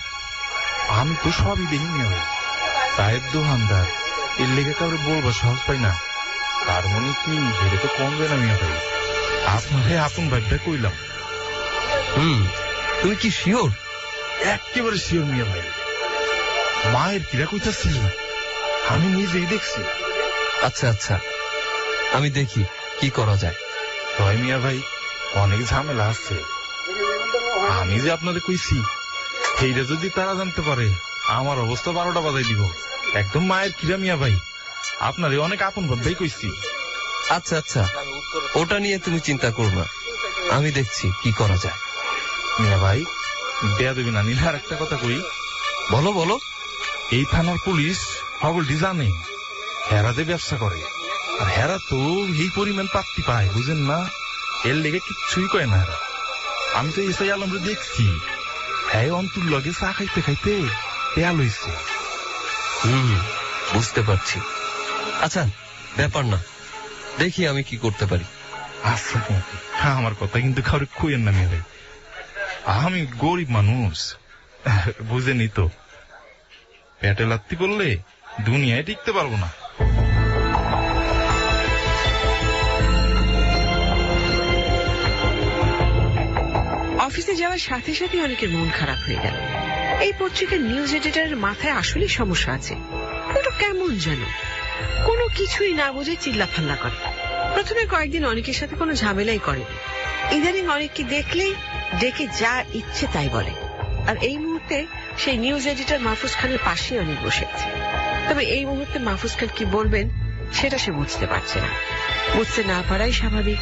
আমি তো সবই দেখি মিয়া ভাই। চায়ের দোকানদার, এর লেগে কাউরে বলবো সাহস পাই না। তার মনে কি হেরে তো কমবে না মিয়া ভাই। আপনারে আপন ভাবটা কইলাম। তুমি কি শিওর? একেবারে শিওর মিয়া ভাই। মায়ের কিরা কইতাছিল না, আমি নিজেই দেখছি। আচ্ছা আচ্ছা, আমি দেখি কি করা যায়। হয় মিয়া ভাই, অনেক ঝামেলা আছে। আমি যে আপনাদের কইছি, সেইটা যদি তারা জানতে পারে, আমার অবস্থা 12টা বাজাই দিব। একদম মায়ের কিরা মিয়া ভাই, আপনারে অনেক আপন ভাবতেই কইছি। আচ্ছা আচ্ছা, ওটা নিয়ে তুমি চিন্তা করো না, আমি দেখছি কি করা যায়। মিয়া ভাই, বেয়াদবি না নিলে আর একটা কথা কই। বলো বলো। এই থানার পুলিশ সকলটি জানে হেরা যে ব্যবসা করে, আর হেরা তো এই পরিমাণ প্রাপ্তি পায়, বুঝেন না? এর লেগে কিচ্ছুই কয় না হেরা। আমি তো এসআই আলমরে দেখছি, হ্যাঁ অন্তুর লগে চা খাইতে খাইতে তেল হইছে। বুঝতে পারছি। আচ্ছা, ব্যাপার না, দেখি আমি কি করতে পারি। আচ্ছা, আমার কথা কিন্তু কাউরে কইেন না মেয়ে ভাই। আমি গরিব মানুষ, বুঝেনি তো। পেটে লাত্তি করলে দুনিয়ায় টিকতে পারবো না। অফিসে যাওয়ার সাথে সাথে অনেকের মন খারাপ হয়ে গেল। এই পত্রিকার নিউজ এডিটরের মাথায় আসলেই সমস্যা আছে। কিন্তু কেমন যেন কোনো কিছুই না বুঝে চিল্লাফাল্লা করে। প্রথমে কয়েকদিন অনেকের সাথে কোনো ঝামেলাই করেনি। ইদানিং অনেককে দেখলেই ডেকে যা ইচ্ছে তাই বলে। আর এই মুহূর্তে সেই নিউজ এডিটর মাহফুজ খানের পাশে অনেক বসে আছে। তবে এই মুহূর্তে মাহফুজ খান কি বলবেন সেটা সে বুঝতে পারছে না। বুঝতে না পারাই স্বাভাবিক,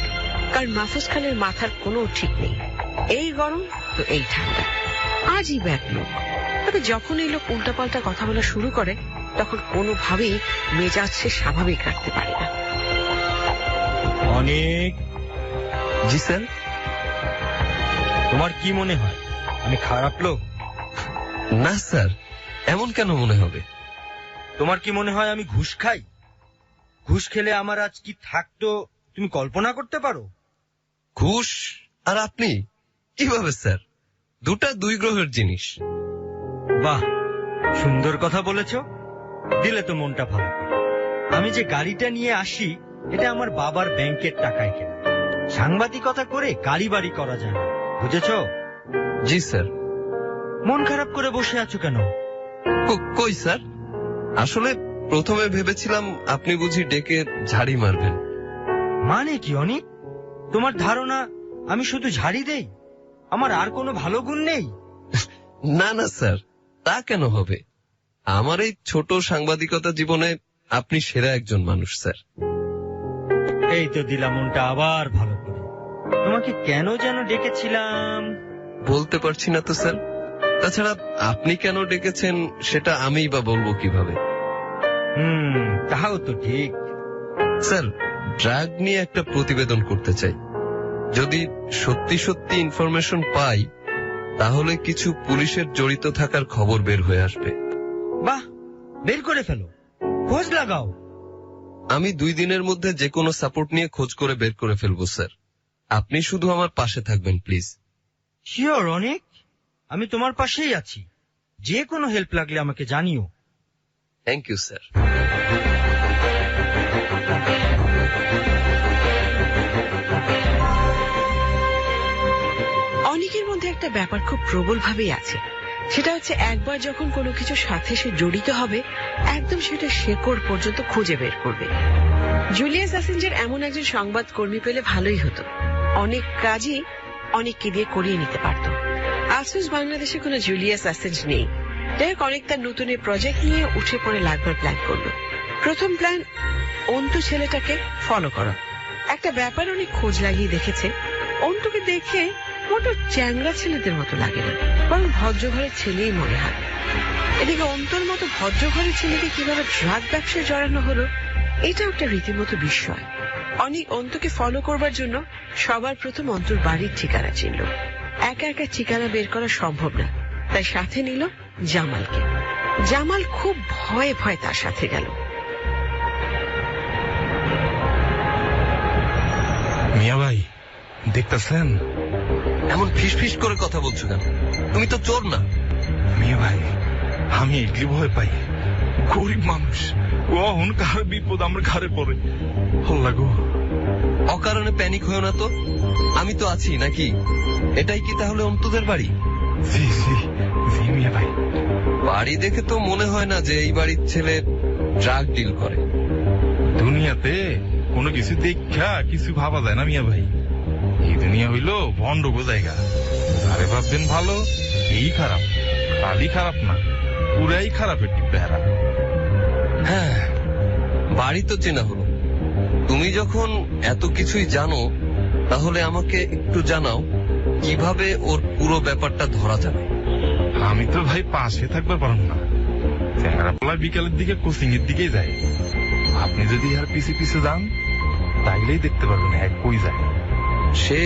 কারণ মাহফুজ খানের মাথার কোনো ঠিক নেই। এই গরম তো এই ঠান্ডা, আজই ব্যাক লোক। তবে যখন এই লোক উল্টাপাল্টা কথা বলা শুরু করে, তখন কোনোভাবেই মেজাজ সে স্বাভাবিক রাখতে পারে না। অনেক। জি স্যার। তোমার কি মনে হয় আমি খারাপ লোক? না স্যার, এমন কেন মনে হবে? তোমার কি মনে হয় আমি ঘুষ খাই? ঘুষ খেলে আমার আজ কি থাকতো তুমি কল্পনা করতে পারো? ঘুষ আর আপনি কিভাবে স্যার? দুটা দুই গ্রহের জিনিস। বাহ, সুন্দর কথা বলেছ, দিলে তো মনটা ভালো করে। আমি যে গাড়িটা নিয়ে আসি, এটা আমার বাবার ব্যাংকের টাকায় কেনা। সাংবাদিকতা করে গাড়ি বাড়ি করা যায় না, বুঝেছ? জি স্যার। মন খারাপ করে বসে আছো কেন? কই স্যার, আসলে প্রথমে ভেবেছিলাম আপনি বুঝি ডেকে ঝাড়ি মারবেন। মানে কি অনিক, তোমার ধারণা আমি শুধু ঝাড়ি দেই? আমার আর কোনো ভালো গুণ নেই? না না স্যার, তা কেন হবে? আমার এই ছোট সাংবাদিকতা জীবনে আপনি সেরা একজন মানুষ স্যার। এই তো দিলাম মনটা আবার ভালো করে। তোমাকে কেন যেন ডেকেছিলাম বলতে পারছি না তো স্যার। তাছাড়া আপনি কেন ডেকেছেন সেটা আমিই বা বলবো কিভাবে? তাও তো ঠিক। স্যার, ড্রাগ নিয়ে একটা প্রতিবেদন করতে চাই। যদি সত্যি সত্যি ইনফরমেশন পাই তাহলে কিছু পুলিশের জড়িত থাকার খবর বের হয়ে আসবে। বাহ, বের করে ফেলো, খোঁজ লাগাও। আমি 2 দিনের মধ্যে যে কোনো সাপোর্ট নিয়ে খোঁজ করে বের করে ফেলবো স্যার। আপনি শুধু আমার পাশে থাকবেন প্লিজ। শিওর অনেক, আমি তোমার পাশেই আছি। যে কোনো হেল্প লাগলে আমাকে জানিও। Thank you sir. অনেকের মধ্যে একটা ব্যাপার খুব প্রবল ভাবেই আছে, সেটা হচ্ছে একবার যখন কোনো কিছুর সাথে সে জড়িত হবে একদম সেটা শেকড় পর্যন্ত খুঁজে বের করবে। জুলিয়াস অ্যাসেঞ্জের এমন একজন সংবাদ কর্মী পেলে ভালোই হতো। অনেক কাজই অনেককে দিয়ে করিয়ে নিতে পারত। আফসোস বাংলাদেশে কোনো জুলিয়াস অ্যাসেঞ্জ নেই। যাই হোক, অনেক তার নতুন প্রজেক্ট নিয়ে উঠে পড়ে লাগবার প্ল্যান করলো। প্রথম প্ল্যান, অন্তু ছেলেটাকে ফলো করা। একটা ব্যাপার অনেক খোঁজ লাগিয়ে দেখেছে, অন্তুকে দেখে মোটো চ্যাংড়া ছেলেদের মতো লাগে না, বরং ভদ্রঘরের ছেলেই মনে হয়। এদিকে অন্তর মতো ভদ্রঘরের ছেলেকে কিভাবে ড্রাগ ব্যবসায় জড়ানো হলো এটাও একটা রীতিমতো বিস্ময়। অনেক অন্তুকে ফলো করবার জন্য সবার প্রথম অন্তুর বাড়ির ঠিকানা চিনল। একা একা ঠিকানা বের করা সম্ভব না, তাই সাথে নিল জামালকে। জামাল খুব ভয়ে ভয়ে তার সাথে গেল। মিয়া ভাই, দেখতেছেন? এমন ফিসফিস করে কথা বলছো কেন? তুমি তো চোর না। মিয়া ভাই, আমি এগুলি ভয় পাই। গরিব মানুষ, কখন কার বিপদ আমার ঘরে পড়ে। হল্লা গো। অকারণে প্যানিক হয়েও না তো, আমি তো আছি নাকি? এটাই কি তাহলে অন্তুদের বাড়ি? জি জি জি মিয়া ভাই। বাড়ি দেখে তো মনে হয় না যে এই বাড়ির ছেলে ড্রাগ ডিল করে। দুনিয়াতে কোনো কিছু দেখা কিছু ভাবা যায় না মিয়া ভাই। এই দুনিয়া হইল ভণ্ডগো জায়গা। আরে ভাববেন ভালো, এই খারাপ। খালি খারাপ না, পুরাই খারাপের টিপেহারা। হ্যাঁ, বাড়ি তো চেনা হলো। তুমি যখন এত কিছুই জানো তাহলে আমাকে একটু জানাও কিভাবে ওর পুরো ব্যাপারটা ধরা যাবে। আমি তো ভাই পাশে থাকবার পারলাম না। চেহারাপলা বিকালের দিকে কোচিং এর দিকেই যায়। আপনি যদি আর পিছে পিছে যান তাইলেই দেখতে পারবেন এক কই যায়। সে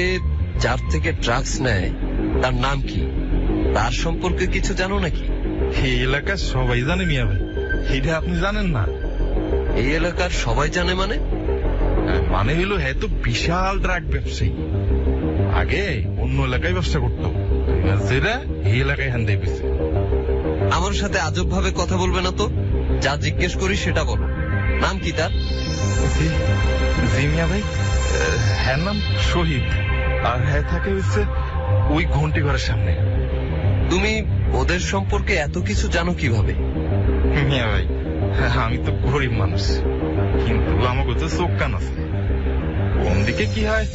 যার থেকে ড্রাগস নেয় তার নাম কি? তার সম্পর্কে কিছু জানো নাকি? এই এলাকার সবাই জানে মিয়া ভাই, এটা আপনি জানেন না? এই এলাকার সবাই জানে মানে? মানে হইলো হ্যাঁ তো বিশাল ড্রাগ ব্যবসায়ী। আগে অন্য এলাকায় ব্যবসা করতো, যেটা এই এলাকায় হ্যান্ডে পেয়েছে। আমার সাথে আজব ভাবে কথা বলবে না তো। যা জিজ্ঞেস করি সেটা বলো। নাম কি তার? জি মিয়া ভাই, হ্যাঁ নাম শহীদ। আর হ্যাঁ থাকে হচ্ছে ওই ঘন্টি ঘরের সামনে। তুমি ওদের সম্পর্কে এত কিছু জানো কিভাবে? মিয়া ভাই, আমি তো গরিব মানুষ, কিন্তু আমাকে তো চোখ কান আছে। কোন দিকে কি হয়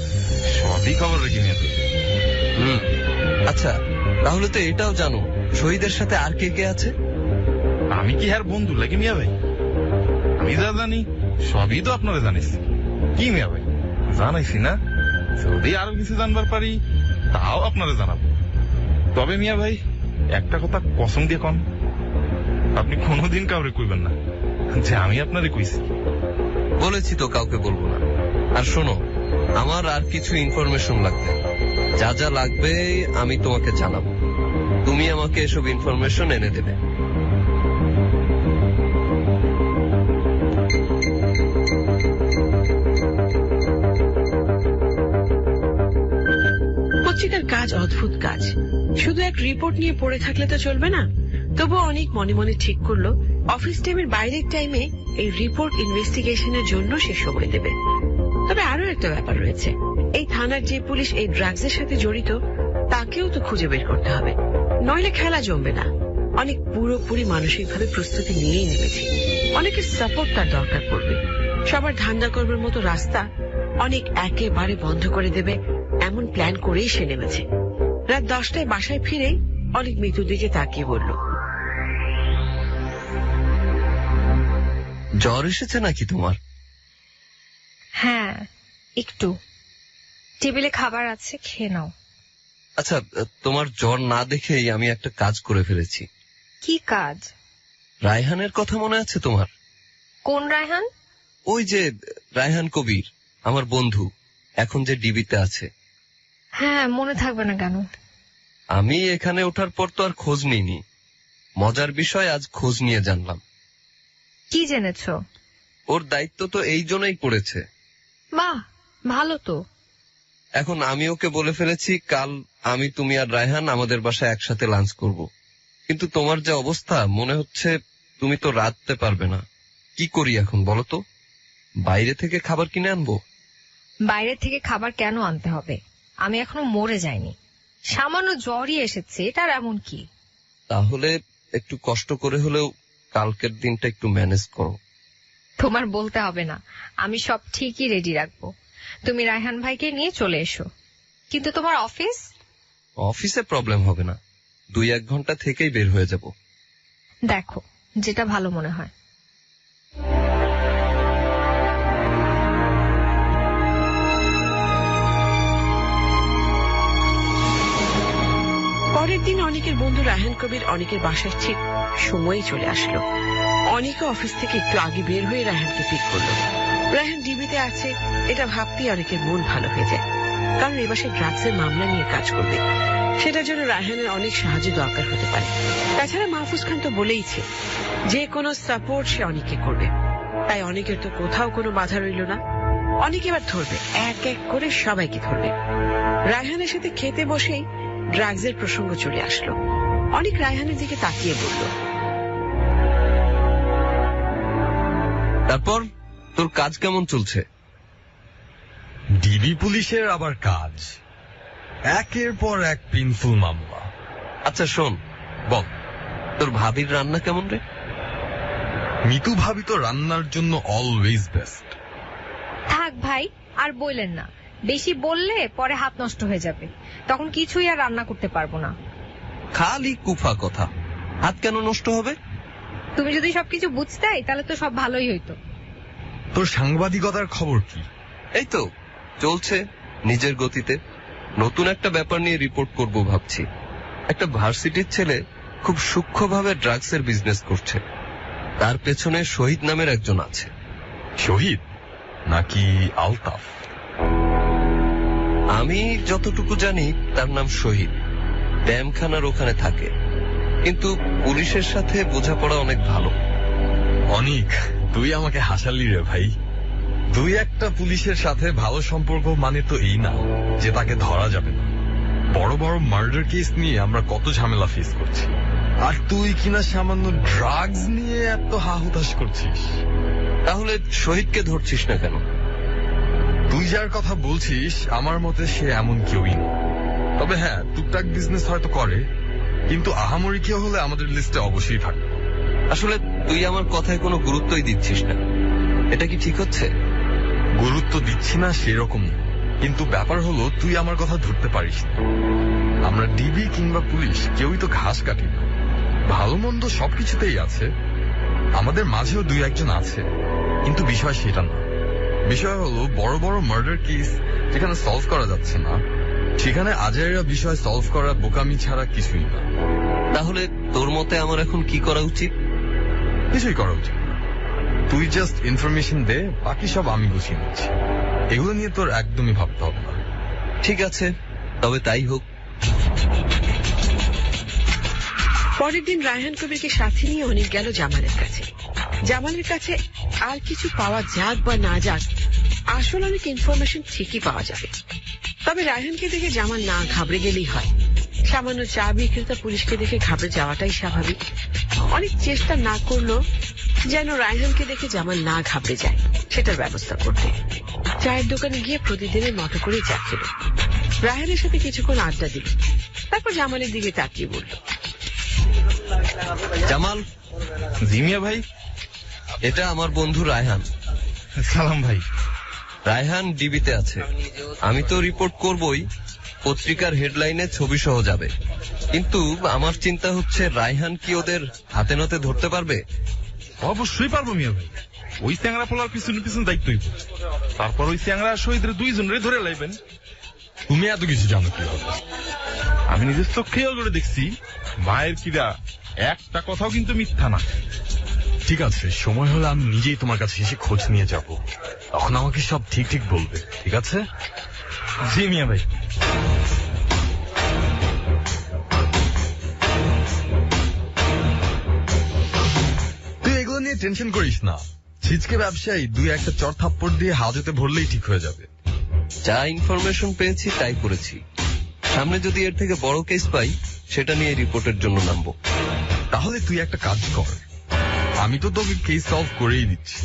সবই খবর রেখে নিয়ে। আচ্ছা, তাহলে তো এটাও জানো শহীদের সাথে আর কে কে আছে? আমি কি আর বন্ধু লাগে মিয়া ভাই? আমি যা জানি সবই তো আপনারা জানিস। কি মিয়া ভাই, জানাইছি না? যদি আরো কিছু জানবার পারি তাও আপনারা জানাবো। তবে মিয়া ভাই, একটা কথা কসম দিয়ে কন, আপনি কোনোদিন কাউরে কইবেন না যে আমি আপনারে কইছি। বলেছি তো কাউকে বলবো না। আর শোনো, আমার আর কিছু ইনফরমেশন লাগবে। যা যা লাগবে আমি তোমাকে জানাবো। তুমি আমাকে এসব ইনফরমেশন এনে দেবে। পত্রিকার কাজ অদ্ভুত কাজ। শুধু এক রিপোর্ট নিয়ে পড়ে থাকলে তো চলবে না। তবুও অনেক মনে মনে ঠিক করলো অফিস টাইমের বাইরের টাইমে এই রিপোর্ট ইনভেস্টিগেশনের জন্য সে সময় দেবে। তবে আরো একটা ব্যাপার রয়েছে, এই থানার যে পুলিশ এই ড্রাগসের সাথে জড়িত তাকেও তো খুঁজে বের করতে হবে, নইলে খেলা জমবে না। অনেক পুরোপুরি মানসিকভাবে প্রস্তুতি নিয়েই নেমেছি। অনেকের সাপোর্ট তার দরকার পড়বে। সবার ধান্দা করবার মতো রাস্তা অনেক একেবারে বন্ধ করে দেবে এমন প্ল্যান করেই সে নেমেছে। রাত 10টায় বাসায় ফিরেই অনেক মৃত্যুর দিকে তাকিয়ে বলল, জ্বর এসেছে নাকি তোমার? হ্যাঁ একটু, টেবিলে খাবার আছে, খেয়ে নাও। আচ্ছা, তোমার জ্বর না দেখেই আমি একটা কাজ করে ফেলেছি। কি কাজ? রায়হানের কথা মনে আছে তোমার? কোন রায়হান? ওই যে রায়হান কবির, আমার বন্ধু, এখন যে ডিবিতে আছে। হ্যাঁ, মনে থাকবে না কেন? আমি এখানে ওঠার পর তো আর খোঁজ নিইনি। মজার বিষয়, আজ খোঁজ নিয়ে জানলাম। কি জেনেছো? ওর দায়িত্ব তো এই জন্যই পড়েছে। বাহ, ভালো তো। এখন আমি ওকে বলে ফেলেছি কাল আমি, তুমি আর রায়হান আমাদের বাসায় একসাথে লাঞ্চ করব। কিন্তু তোমার যে অবস্থা, মনে হচ্ছে তুমি তো রাঁধতে পারবে না। কি করি এখন বলো তো? বাইরে থেকে খাবার কিনে আনবো? বাইরে থেকে খাবার কেন আনতে হবে? আমি এখনো মরে যাইনি, সামান্য জ্বরই এসেছে, এটার এমন কি? তাহলে একটু কষ্ট করে হলেও কালকের দিনটা একটু ম্যানেজ করো। তোমার বলতে হবে না, আমি সব ঠিকই রেডি রাখবো। তুমি রায়হান ভাইকে নিয়ে চলে এসো। কিন্তু তোমার অফিস? অফিসে প্রবলেম হবে না, 2-1 ঘন্টা থেকেই বের হয়ে যাব। দেখো যেটা ভালো মনে হয়। পরের দিন অনেকের বন্ধু রায়হান কবির অনেকের বাসায় ঠিক সময়ে চলে আসলো। অনেকে অফিস থেকে একটু আগে বের হয়ে রায়হানকে পিক করলো। রায়হান ডিবিতে আছে এটা ভাবতেই অনেকের মন ভালো হয়ে যায়, কারণ এ বাসায় ড্রাগসের মামলা নিয়ে কাজ করবে। সেটার জন্য রায়হানের অনেক সাহায্য দরকার হতে পারে। তাছাড়া মাহফুজ খান তো বলেইছে যে কোনো সাপোর্ট সে অনেকে করবে, তাই অনেকের তো কোথাও কোনো বাধা রইল না। অনেকে এবার ধরবে, এক এক করে সবাইকে ধরবে। রায়হানের সাথে খেতে বসেই ড্রাগসের প্রসঙ্গ চলে আসলো। অনেক রায়হানের দিকে তাকিয়ে বলল, তারপর তোর কাজ কেমন চলছে? ডিবি পুলিশের আবার কাজ, একের পর এক পেইনফুল মামলা। আচ্ছা শোন, বল তোর ভাবির রান্না কেমন রে? মিতু ভাবি তো রান্নার জন্য অলওয়েজ বেস্ট। থাক ভাই, আর বললেন না, বেশি বললে পরে হাত নষ্ট হয়ে যাবে, তখন কিছুই আর রান্না করতে পারবো না। খালি কুফা কথা, হাত কেন নষ্ট হবে? তুমি যদি সবকিছু বুঝতেই তাহলে তো সব ভালোই হইতো। তোর সাংবাদিকতার খবর কি? এই তো চলছে নিজের গতিতে। নতুন একটা ব্যাপার নিয়ে রিপোর্ট করব ভাবছি। একটা ভার্সিটির ছেলে খুব সূক্ষ্মভাবে ড্রাগসের বিজনেস করছে। তার পেছনে শহীদ নামের একজন আছে। শহীদ নাকি আলতাফ? আমি যতটুকু জানি তার নাম শহীদ, ব্যায়ামখানার ওখানে থাকে, কিন্তু পুলিশের সাথে বোঝাপড়া অনেক ভালো। অনেক, তুই আমাকে হাসালি রে ভাই। দুই একটা পুলিশের সাথে ভালো সম্পর্ক মানে তো এই না যে তাকে ধরা যাবে না। বড় বড় মার্ডার কেস নিয়ে আমরা কত ঝামেলা ফেস করছি, আর তুই কিনা সামান্য ড্রাগস নিয়ে এত হাহুতাশ করছিস। তাহলে শহীদকে ধরছিস না কেন? তুই যার কথা বলছিস আমার মতে সে এমন কেউই না। তবে হ্যাঁ, টুকটাক বিজনেস হয়তো করে, কিন্তু আহামরি কেউ হলে আমাদের লিস্টে অবশ্যই থাকবে। আসলে তুই আমার কথায় কোনো গুরুত্বই দিচ্ছিস না, এটা কি ঠিক হচ্ছে? গুরুত্ব দিচ্ছি না সেরকম না, কিন্তু ব্যাপার হলো তুই আমার কথা ধরতে পারিস না। আমরা ডিবি কিংবা পুলিশ কেউই তো ঘাস কাটি না, ভালো মন্দ সবকিছুতেই আছে। আমাদের মাঝেও 2-1 আছে, কিন্তু বিষয় সেটা না। বিষয় হলো বড় বড় মার্ডার কেস যেখানে সলভ করা যাচ্ছে না, সেখানে আজাইরা বিষয় সলভ করা বোকামি ছাড়া কিছুই না। তাহলে তোর মতে আমার এখন কি করা উচিত? কিছুই করা উচিত না। তুই জাস্ট ইনফরমেশন দে, বাকি সব আমি গুছিয়ে নিচ্ছি। এগুলো নিয়ে তোর একদমই ভাবতে হবে না। ঠিক আছে, তবে তাই হোক। পরের দিন রায়হান কবিরকে সাথে নিয়ে অনেক গেল জামালের কাছে। জামালের কাছে আর কিছু পাওয়া যাক বা না যাক, আসল অনেক ইনফরমেশন ঠিকই পাওয়া যাবে। তবে রায়হানকে দেখে জামাল না ঘাবড়ে গেলেই হয়। সামান্য চা বিক্রেতা পুলিশকে দেখে ঘাবড়ে যাওয়াটাই স্বাভাবিক। অনেক চেষ্টা না করলো যেন রায়হানকে দেখে জামাল না ঘাবড়ে যায়, সেটার ব্যবস্থা করতে। চায়ের দোকানে গিয়ে প্রতিদিনের মতো করে চা খেল। রায়হানের সাথে কিছুক্ষণ আড্ডা দিল, তারপর জামালের দিকে তাকিয়ে বলল, জামাল। জি মিয়া ভাই। এটা আমার বন্ধু রায়হান। সালাম ভাই। রায়হান ডিবিতে আছে। আমি তো রিপোর্ট করবই, পত্রিকার হেডলাইনে ছবি সহ যাবে। কিন্তু আমার চিন্তা হচ্ছে রায়হান কি ওদের হাতে নাতে ধরতে পারবে? অবশ্যই পারবো মিয়া ভাই। ওই চ্যাংরা পোলার পিছনে পিছনে দায়িত্বই। তারপর ওই চ্যাংরা শহীদের দুইজনের ধরে লাইবেন। তুমি এত কিছু জানো কিভাবে? আমি নিজের চোখেও করে দেখছি, মায়ের কিরা একটা কথাও কিন্তু মিথ্যা না। ঠিক আছে, সময় হলে আমি নিজেই তোমার কাছে এসে খোঁজ নিয়ে যাব, তখন আমাকে সব ঠিক ঠিক বলবে, ঠিক আছে? জি মিয়া ভাই। তুই এগুলো নিয়ে টেনশন করিস না। ছিচকে ব্যবসায়ী দুই একটা চর থাপ্পড় দিয়ে হাজতে ভরলেই ঠিক হয়ে যাবে। যা ইনফরমেশন পেয়েছি তাই করেছি। সামনে যদি এর থেকে বড় কেস পাই, সেটা নিয়ে রিপোর্টের জন্য নামবো। তাহলে তুই একটা কাজ কর, আমি তো তোকে কেস সলভ করেই দিচ্ছি।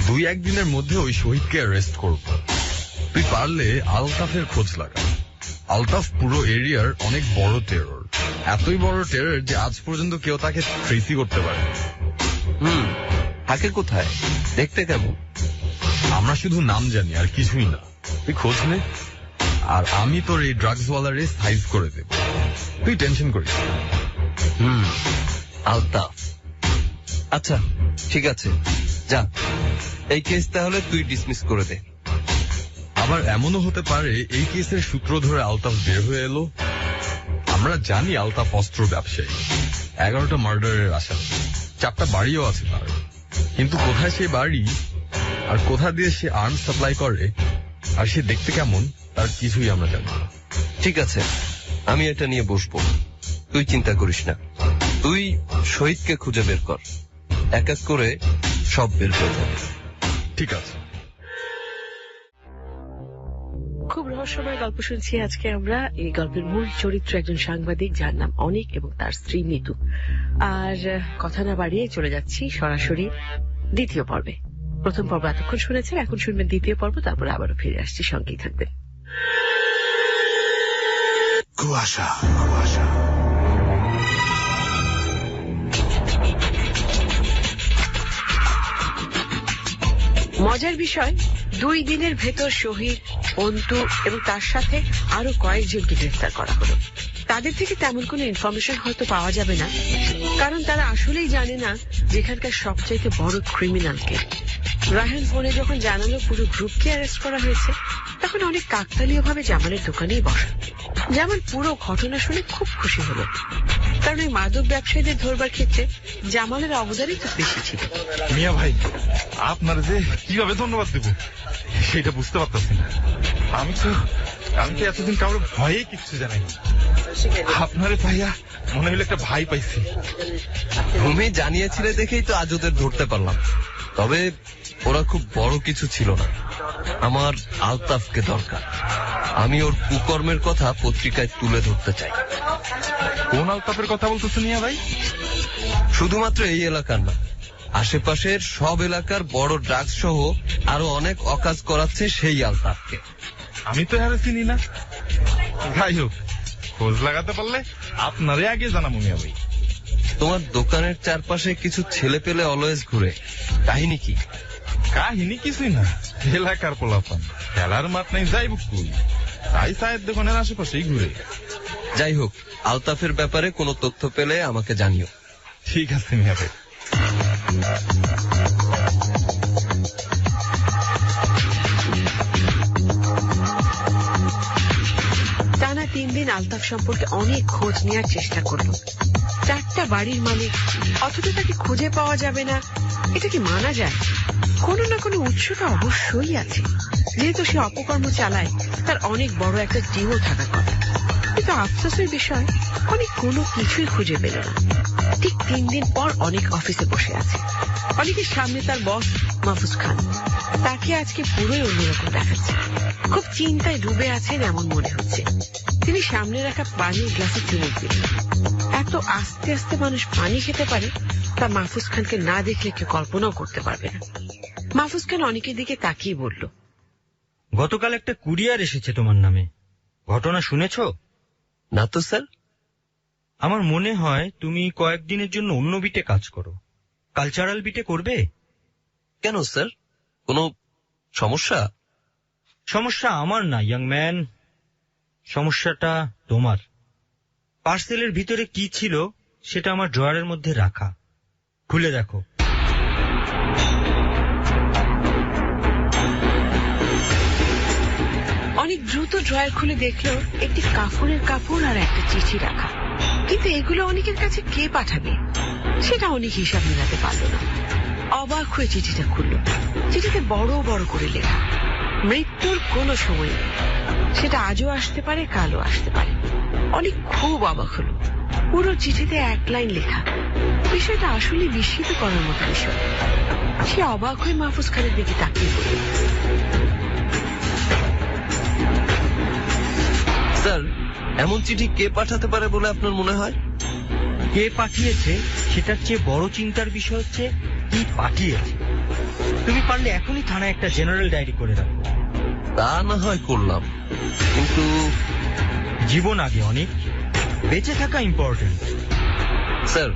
2-1 দিনের মধ্যে ওই শহীদকে অ্যারেস্ট করব। তুই পারলে আলতাফের খোঁজ লাগা। আলতাফ পুরো এরিয়ার অনেক বড় টেরর, এতই বড় টেরর যে আজ পর্যন্ত কেউ তাকে ট্রেসি করতে পারে। থাকে কোথায়, দেখতে কেমন? আমরা শুধু নাম জানি আর কিছুই না। তুই খোঁজ নে, আর আমি তোর এই ড্রাগস ওয়ালারে সাইজ করে দেব। তুই টেনশন করিস না। আলতাফ, আচ্ছা ঠিক আছে, যা এই কেস তাহলে তুই ডিসমিস করে দে। আবার এমনও হতে পারে এই কেসের সূত্র ধরে আলতাফ বের হয়ে এলো। আমরা জানি আলতাফ অস্ত্র ব্যবসায়ী, 11টা মার্ডারের আসামি, 4টা বাড়িও আছে তার। কিন্তু কোথায় সেই বাড়ি আর কোথা দিয়ে সে আর্মস সাপ্লাই করে আর সে দেখতে কেমন, তার কিছুই আমরা জানি না। ঠিক আছে, আমি এটা নিয়ে বসবো, তুই চিন্তা করিস না। তুই শহীদকে খুঁজে বের কর, এক এক করে সব বের হয়ে যাবে। ঠিক আছে। খুব রহস্যময় গল্প শুনছি আজকে আমরা। এই গল্পের মূল চরিত্র একজন সাংবাদিক, যার নাম অনিক এবং তার স্ত্রী নিতু। আর কথা না বাড়িয়ে চলে যাচ্ছি সরাসরি দ্বিতীয় পর্বে। প্রথম পর্ব এতক্ষণ শুনেছেন, এখন শুনবেন দ্বিতীয় পর্ব, তারপরে আবারও ফিরে আসছি, সঙ্গেই থাকবেন। কুয়াশা কুয়াশা। মজার বিষয়, 2 দিনের ভেতর শহীদ, অন্তু এবং তার সাথে আরো কয়েকজনকে গ্রেফতার করা হলো। তাদের থেকে তেমন কোনো ইনফরমেশন হয়তো পাওয়া যাবে না, কারণ তারা আসলেই জানে না যেখানকার সবচাইতে বড় ক্রিমিনালকে। রায়হান ফোনে যখন জানালো পুরো গ্রুপকে অ্যারেস্ট করা হয়েছে, তখন অনেক কাকতালীয় ভাবে জামালের দোকানেই বসা। জামাল পুরো ঘটনা শুনে খুব খুশি হলো, কারণ এই মাদক ব্যবসায়ীদের ধরবার ক্ষেত্রে জামালের অবদানই তো বেশি ছিল। মিয়া ভাই, আপনার যে কিভাবে ধন্যবাদ দেব সেটা বুঝতে পারতেছি না। আমি তো এতদিন কাউরে ভয়ে কিচ্ছু জানাই না। আপনারে ভাইয়া মনে হইলো একটা ভাই পাইছি। তুমি জানিয়েছিলে দেখেই তো আজ ওদের ধরতে পারলাম। তবে ওরা খুব বড় কিছু ছিল না। আমার আলতাফকে দরকার। আমি ওর কুকর্মের কথা পত্রিকায় তুলে ধরতে চাই। কোন আলতাফের কথা বলতেছেন মিয়া ভাই? শুধুমাত্র এই এলাকার না, আশেপাশের সব এলাকার বড় ড্রাগস সহ আরো অনেক অকাজ করাচ্ছে সেই আলতাফকে। আমি তো আর চিনি না। যাই হোক, খোঁজ লাগাতে পারলে আপনারে আগে জানাবো মিয়া ভাই। তোমার দোকানের চারপাশে কিছু ছেলে পেলে অলওয়েজ ঘুরে, কাহিনী কি? কাহিনী কিছুই না, এলাকার পোলাপান, খেলার মাঠ নাই যাইব কই, তাই সাহেব দোকানের আশেপাশেই ঘুরে। যাই হোক, আলতাফের ব্যাপারে কোনো তথ্য পেলে আমাকে জানিও। ঠিক আছে মিয়া ভাই। টানা 3 দিন আলতাফ সম্পর্কে অনেক খোঁজ নেওয়ার চেষ্টা করলো। 4টা বাড়ির মালিক, অথচ তাকে খুঁজে পাওয়া যাবে না, এটা কি মানা যায়? কোনো না কোনো উৎসটা অবশ্যই আছে। যেহেতু সে অপকর্ম চালায়, তার অনেক বড় একটা টিমও থাকার কথা। কিন্তু আফসোসের বিষয়, অনেক কোনো কিছুই খুঁজে পেল না। ঠিক 3 দিন পর অনেক অফিসে বসে আছে। অনেকের সামনে তার বস মাহফুজ খান। তাকে আজকে পুরোই অন্যরকম দেখাচ্ছে। খুব চিন্তায় ডুবে আছেন এমন মনে হচ্ছে। তিনি সামনে রাখা পানির গ্লাসে চুমুক দিলেন। এত আস্তে আস্তে মানুষ পানি খেতে পারে, তা মাহফুজ খানকে না দেখলে কেউ কল্পনাও করতে পারবে না। মাহফুজ খান অনেকের দিকে তাকিয়ে বলল, গতকাল একটা কুরিয়ার এসেছে তোমার নামে, ঘটনা শুনেছো? না তো স্যার। আমার মনে হয় তুমি কয়েকদিনের জন্য অন্য বিটে কাজ করো। কালচারাল বিটে করবে? কেন স্যার, কোনো সমস্যা? সমস্যা আমার না ইয়াং ম্যান, সমস্যাটা তোমার। পার্সেলের ভিতরে কি ছিল সেটা আমার ড্রয়ারের মধ্যে রাখা, খুলে দেখো। অনেক দ্রুত ড্রয়ার খুলে দেখলো একটি কাফনের কাপড় আর একটা চিঠি রাখা, কিন্তু এগুলো অনেকের কাছে কে পাঠাবে সেটা অনেক হিসাব মেলাতে পারল না। অবাক হয়ে চিঠিটা খুলল। চিঠিতে বড় বড় করে লেখা, মৃত্যুর কোনো সময় নেই, সেটা আজও আসতে পারে, কালও আসতে পারে। অনেক খুব অবাক হলো। পুরো চিঠিতে এক লাইন লেখা। বিষয়টা আসলে বিস্মিত করার মতো বিষয়। সে অবাক হয়ে মাহফুজ খানের দিকে তাকিয়ে পড়ল। স্যার, এমন চিঠি কে পাঠাতে পারে বলে আপনার মনে হয়? কে পাঠিয়েছে সেটার চেয়ে বড় চিন্তার বিষয় হচ্ছে কি পাঠিয়েছে। তুমি পারলে এখনই থানায় একটা জেনারেল ডায়েরি করে রাখো। তা না হয় করলাম, কিন্তু জীবন আগে, অনেক বেঁচে থাকা ইম্পর্টেন্ট। স্যার,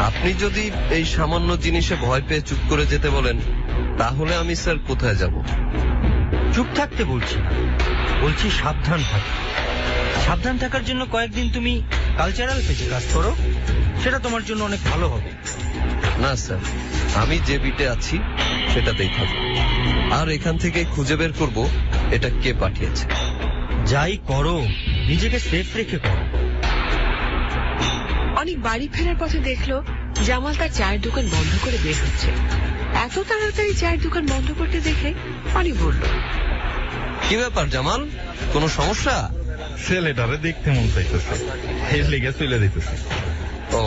আপনি যদি এই সামান্য জিনিসে ভয় পেয়ে চুপ করে যেতে বলেন, তাহলে আমি স্যার কোথায় যাব? চুপ থাকতে বলছি না, বলছি সাবধান থাকো। সাবধান থাকার জন্য কয়েকদিন তুমি কালচারাল পেজে কাজ করো, সেটা তোমার জন্য অনেক ভালো হবে। না স্যার, আমি যে বিটে আছি সেটাতেই থাকবো, আর এখান থেকে খুঁজে বের করব এটা কে পাঠিয়েছে। যাই করো নিজেকে সেফ রেখে করো। অনেক বাড়ি ফেরার পথে দেখলো জামাল তার চায়ের দোকান বন্ধ করে বের হচ্ছে। এত তাড়াতাড়ি চায়ের দোকান বন্ধ করতে দেখে অনেক বলল, কি ব্যাপার জামাল, কোনো সমস্যা? ছেলেটারে দেখতে মন চাইতেছে, এর লেগে চলে দিতেছে। ও,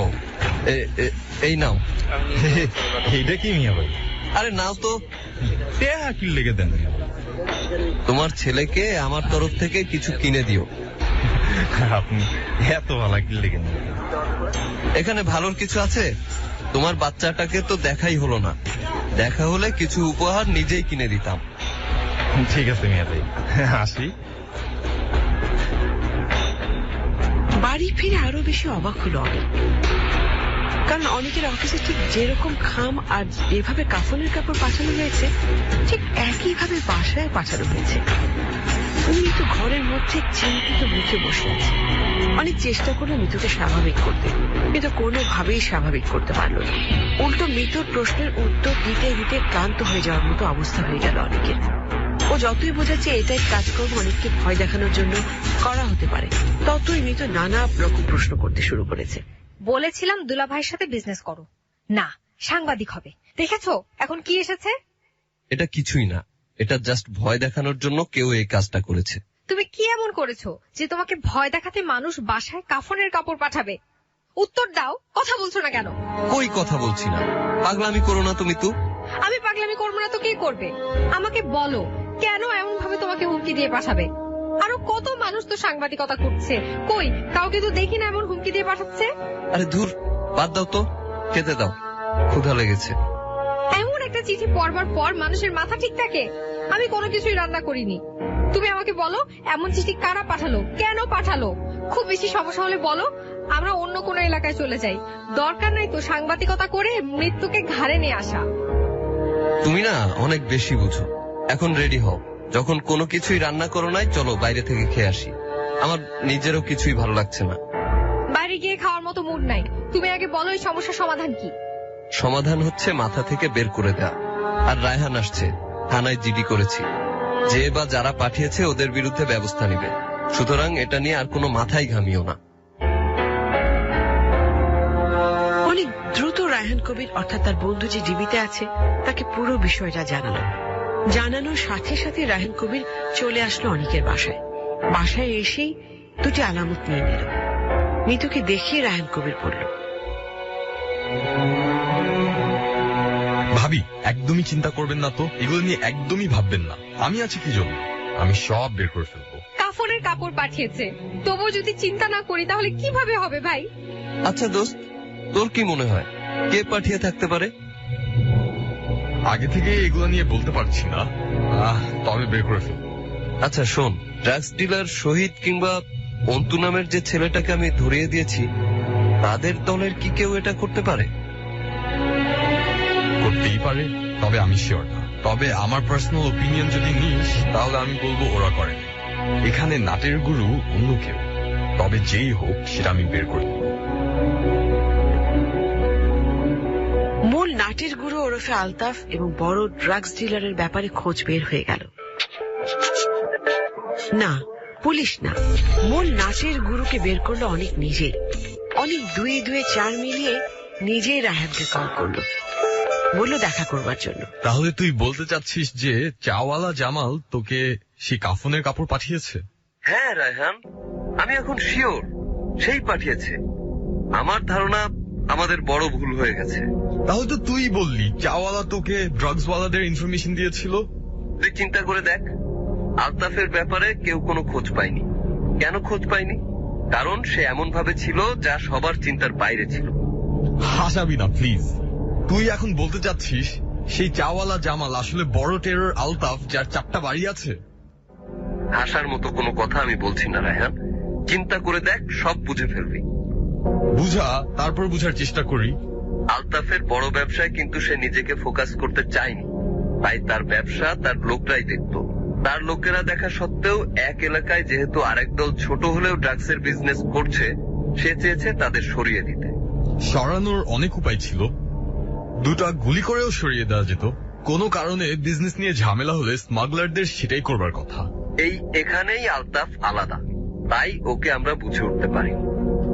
এই নাও। এইটা কি মিয়া ভাই? আরে নাও তো। টেহা কি লেগে দেন? তোমার ছেলেকে আমার তরফ থেকে কিছু কিনে দিও। আপনি এত ভালো কি লেগে নেন? এখানে ভালোর কিছু আছে? তোমার বাচ্চাটাকে তো দেখাই হলো না, দেখা হলে কিছু উপহার নিজেই কিনে দিতাম। ঠিক আছে মিয়া ভাই, আসি। বাড়ি ফিরে আরো বেশি অবাক হলো অনেক, কারণ অনেকের অফিসে ঠিক যেরকম খাম আর যেভাবে কাফনের কাপড় পাঠানো হয়েছে ঠিক একইভাবে বাসায় পাঠানো হয়েছে। উনি তো ঘরের মধ্যে চিন্তিত মুখে বসে আছে। অনেক চেষ্টা করলো মৃতকে স্বাভাবিক করতে, কিন্তু কোনোভাবেই স্বাভাবিক করতে পারল না। উল্টো মৃতর প্রশ্নের উত্তর দিতে দিতে ক্লান্ত হয়ে যাওয়ার মতো অবস্থা হয়ে গেল অনেকের। ও যতই বোঝাচ্ছে এটাই কাজকর্ম অনেককে ভয় দেখানোর জন্য করা হতে পারে, ততই মৃত নানা রকম প্রশ্ন করতে শুরু করেছে। বলেছিলাম দুলা ভাইয়ের সাথে বিজনেস করো না, সাংবাদিক হবে। দেখেছো এখন কি এসেছে? এটা কিছুই না, এটা জাস্ট ভয় দেখানোর জন্য কেউ এই কাজটা করেছে। তুমি কি এমন করেছো যে তোমাকে ভয় দেখাতে মানুষ বাসায় কাফনের কাপড় পাঠাবে? উত্তর দাও, কথা বলছো না কেন? কই কথা বলছি না, পাগলামি করো না তুমি তো। আমি পাগলামি করবো না তো কে করবে? আমাকে বলো কেন এমন ভাবে তোমাকে হুমকি দিয়ে পাঠাবে? আরো কত মানুষ তো সাংবাদিকতা করছে, কই কাউকে তো দেখি না এমন হুমকি দিয়ে পাঠাচ্ছে। আরে ধুর, বাদ দাও তো, খেতে দাও, ক্ষুধা লেগেছে। এমন একটা চিঠি পড়বার পর মানুষের মাথা ঠিক থাকে? আমি কোনো কিছুই রান্না করিনি। তুমি আমাকে বলো এমন চিঠি কারা পাঠালো, কেন পাঠালো? খুব বেশি সমস্যা হলে বলো, আমরা অন্য কোনো এলাকায় চলে যাই। দরকার নাই তো সাংবাদিকতা করে মৃত্যুকে ঘাড়ে নিয়ে আসা। তুমি না অনেক বেশি বুঝো। এখন রেডি হও, যখন কোনো কিছুই রান্না করো নাই, চলো বাইরে থেকে খেয়ে আসি। আমার নিজেরও কিছুই ভালো লাগছে না। বাইরে গিয়ে খাওয়ার মতো মুড নাই। তুমি আগে বলো এই সমস্যার সমাধান কি? সমাধান হচ্ছে মাথা থেকে বের করে দেয়া। আর রায়হান আসছে, থানায় জিডি করেছি, যে বা যারা পাঠিয়েছে ওদের বিরুদ্ধে ব্যবস্থা নিবে। সুতরাং এটা নিয়ে আর কোনো মাথায় ঘামিও না। অনেক দ্রুত রায়হান কবির অর্থাৎ তার বন্ধু যে ডিবিতে আছে তাকে পুরো বিষয়টা জানানোর সাথে সাথে রায়হান কবির চলে আসলো অনেকের বাসায়। বাসায় এসেই দুটি আলামত নিয়ে নিল। মৃতকে দেখিয়ে রায়হান কবির বলল, ভাবি একদমই চিন্তা করবেন না তো, এগুলো নিয়ে একদমই ভাববেন না। আমি আছি কি জন্য, আমি সব বের করে ফেলবো। কাফনের কাপড় পাঠিয়েছে, তবুও যদি চিন্তা না করি তাহলে কিভাবে হবে ভাই? আচ্ছা দোস্ত, তোর কি মনে হয় কে পাঠিয়ে থাকতে পারে? আগে থেকে এগুলো নিয়ে বলতে পারছি না, তবে বের করে ফেলবো। আচ্ছা শোন, ড্রাগস ডিলার শহীদ কিংবা অন্তু নামের যে ছেলেটাকে আমি ধরিয়ে দিয়েছি, তাদের দলের কি কেউ এটা করতে পারে? করতেই পারে, তবে আমি শিওর না। তবে আমার পার্সোনাল ওপিনিয়ন যদি নিস তাহলে আমি বলবো ওরা করে। এখানে নাটের গুরু অন্য কেউ, তবে যেই হোক সেটা আমি বের করে দেব। মূল নাটের গুরু ওরফে আলতাফ এবং বড় ড্রাগস ডিলারের ব্যাপারে খোঁজ বের হয়ে গেল। না, পুলিশ না, মূল নাটের গুরুকে বের করলো অনেক নিজেই। অনেক 2-2-4 মিলিয়ে নিজেই রায়হানকে কল করলো, বললো দেখা করবার জন্য। তাহলে তুই বলতে চাচ্ছিস যে চাওয়ালা জামাল তোকে সেই কাফনের কাপড় পাঠিয়েছে? হ্যাঁ রায়হান, আমি এখন শিওর সেই পাঠিয়েছে। আমার ধারণা আমাদের বড় ভুল হয়ে গেছে। তাহলে তো তুই বললি চাওয়ালা তোকে ড্রাগসওয়ালাদের ইনফরমেশন দিয়েছিল। তুই চিন্তা করে দেখ, আলতাফের ব্যাপারে কেউ কোনো খোঁজ পায়নি। কেন খোঁজ পায়নি? কারণ সে এমন ভাবে ছিল যা সবার চিন্তার বাইরে ছিল। হাসাবি না প্লিজ। তুই এখন বলতে চাচ্ছিস সেই চাওয়ালা জামাল আসলে বড় টেরর আলতাফ, যার 4টা বাড়ি আছে? হাসার মতো কোনো কথা আমি বলছি না রায়হান, চিন্তা করে দেখ, সব বুঝে ফেলবি। বুঝা, তারপর বুঝার চেষ্টা করি। আলতাফের বড় ব্যবসায় কিন্তু সে নিজেকে ফোকাস করতে চায়নি, তাই তার ব্যবসা তার লোকরাই দেখত। তার লোকেরা দেখা সত্ত্বেও এক এলাকায় যেহেতু আরেক দল ছোট হলেও ড্রাগসের বিজনেস করছে, সে চেয়েছে তাদের সরিয়ে দিতে। সরানোর অনেক উপায় ছিল, 2টা গুলি করেও সরিয়ে দেওয়া যেত। কোনো কারণে বিজনেস নিয়ে ঝামেলা হলে স্মাগলারদের সেটাই করবার কথা। এখানেই আলতাফ আলাদা, তাই ওকে আমরা বুঝে উঠতে পারি।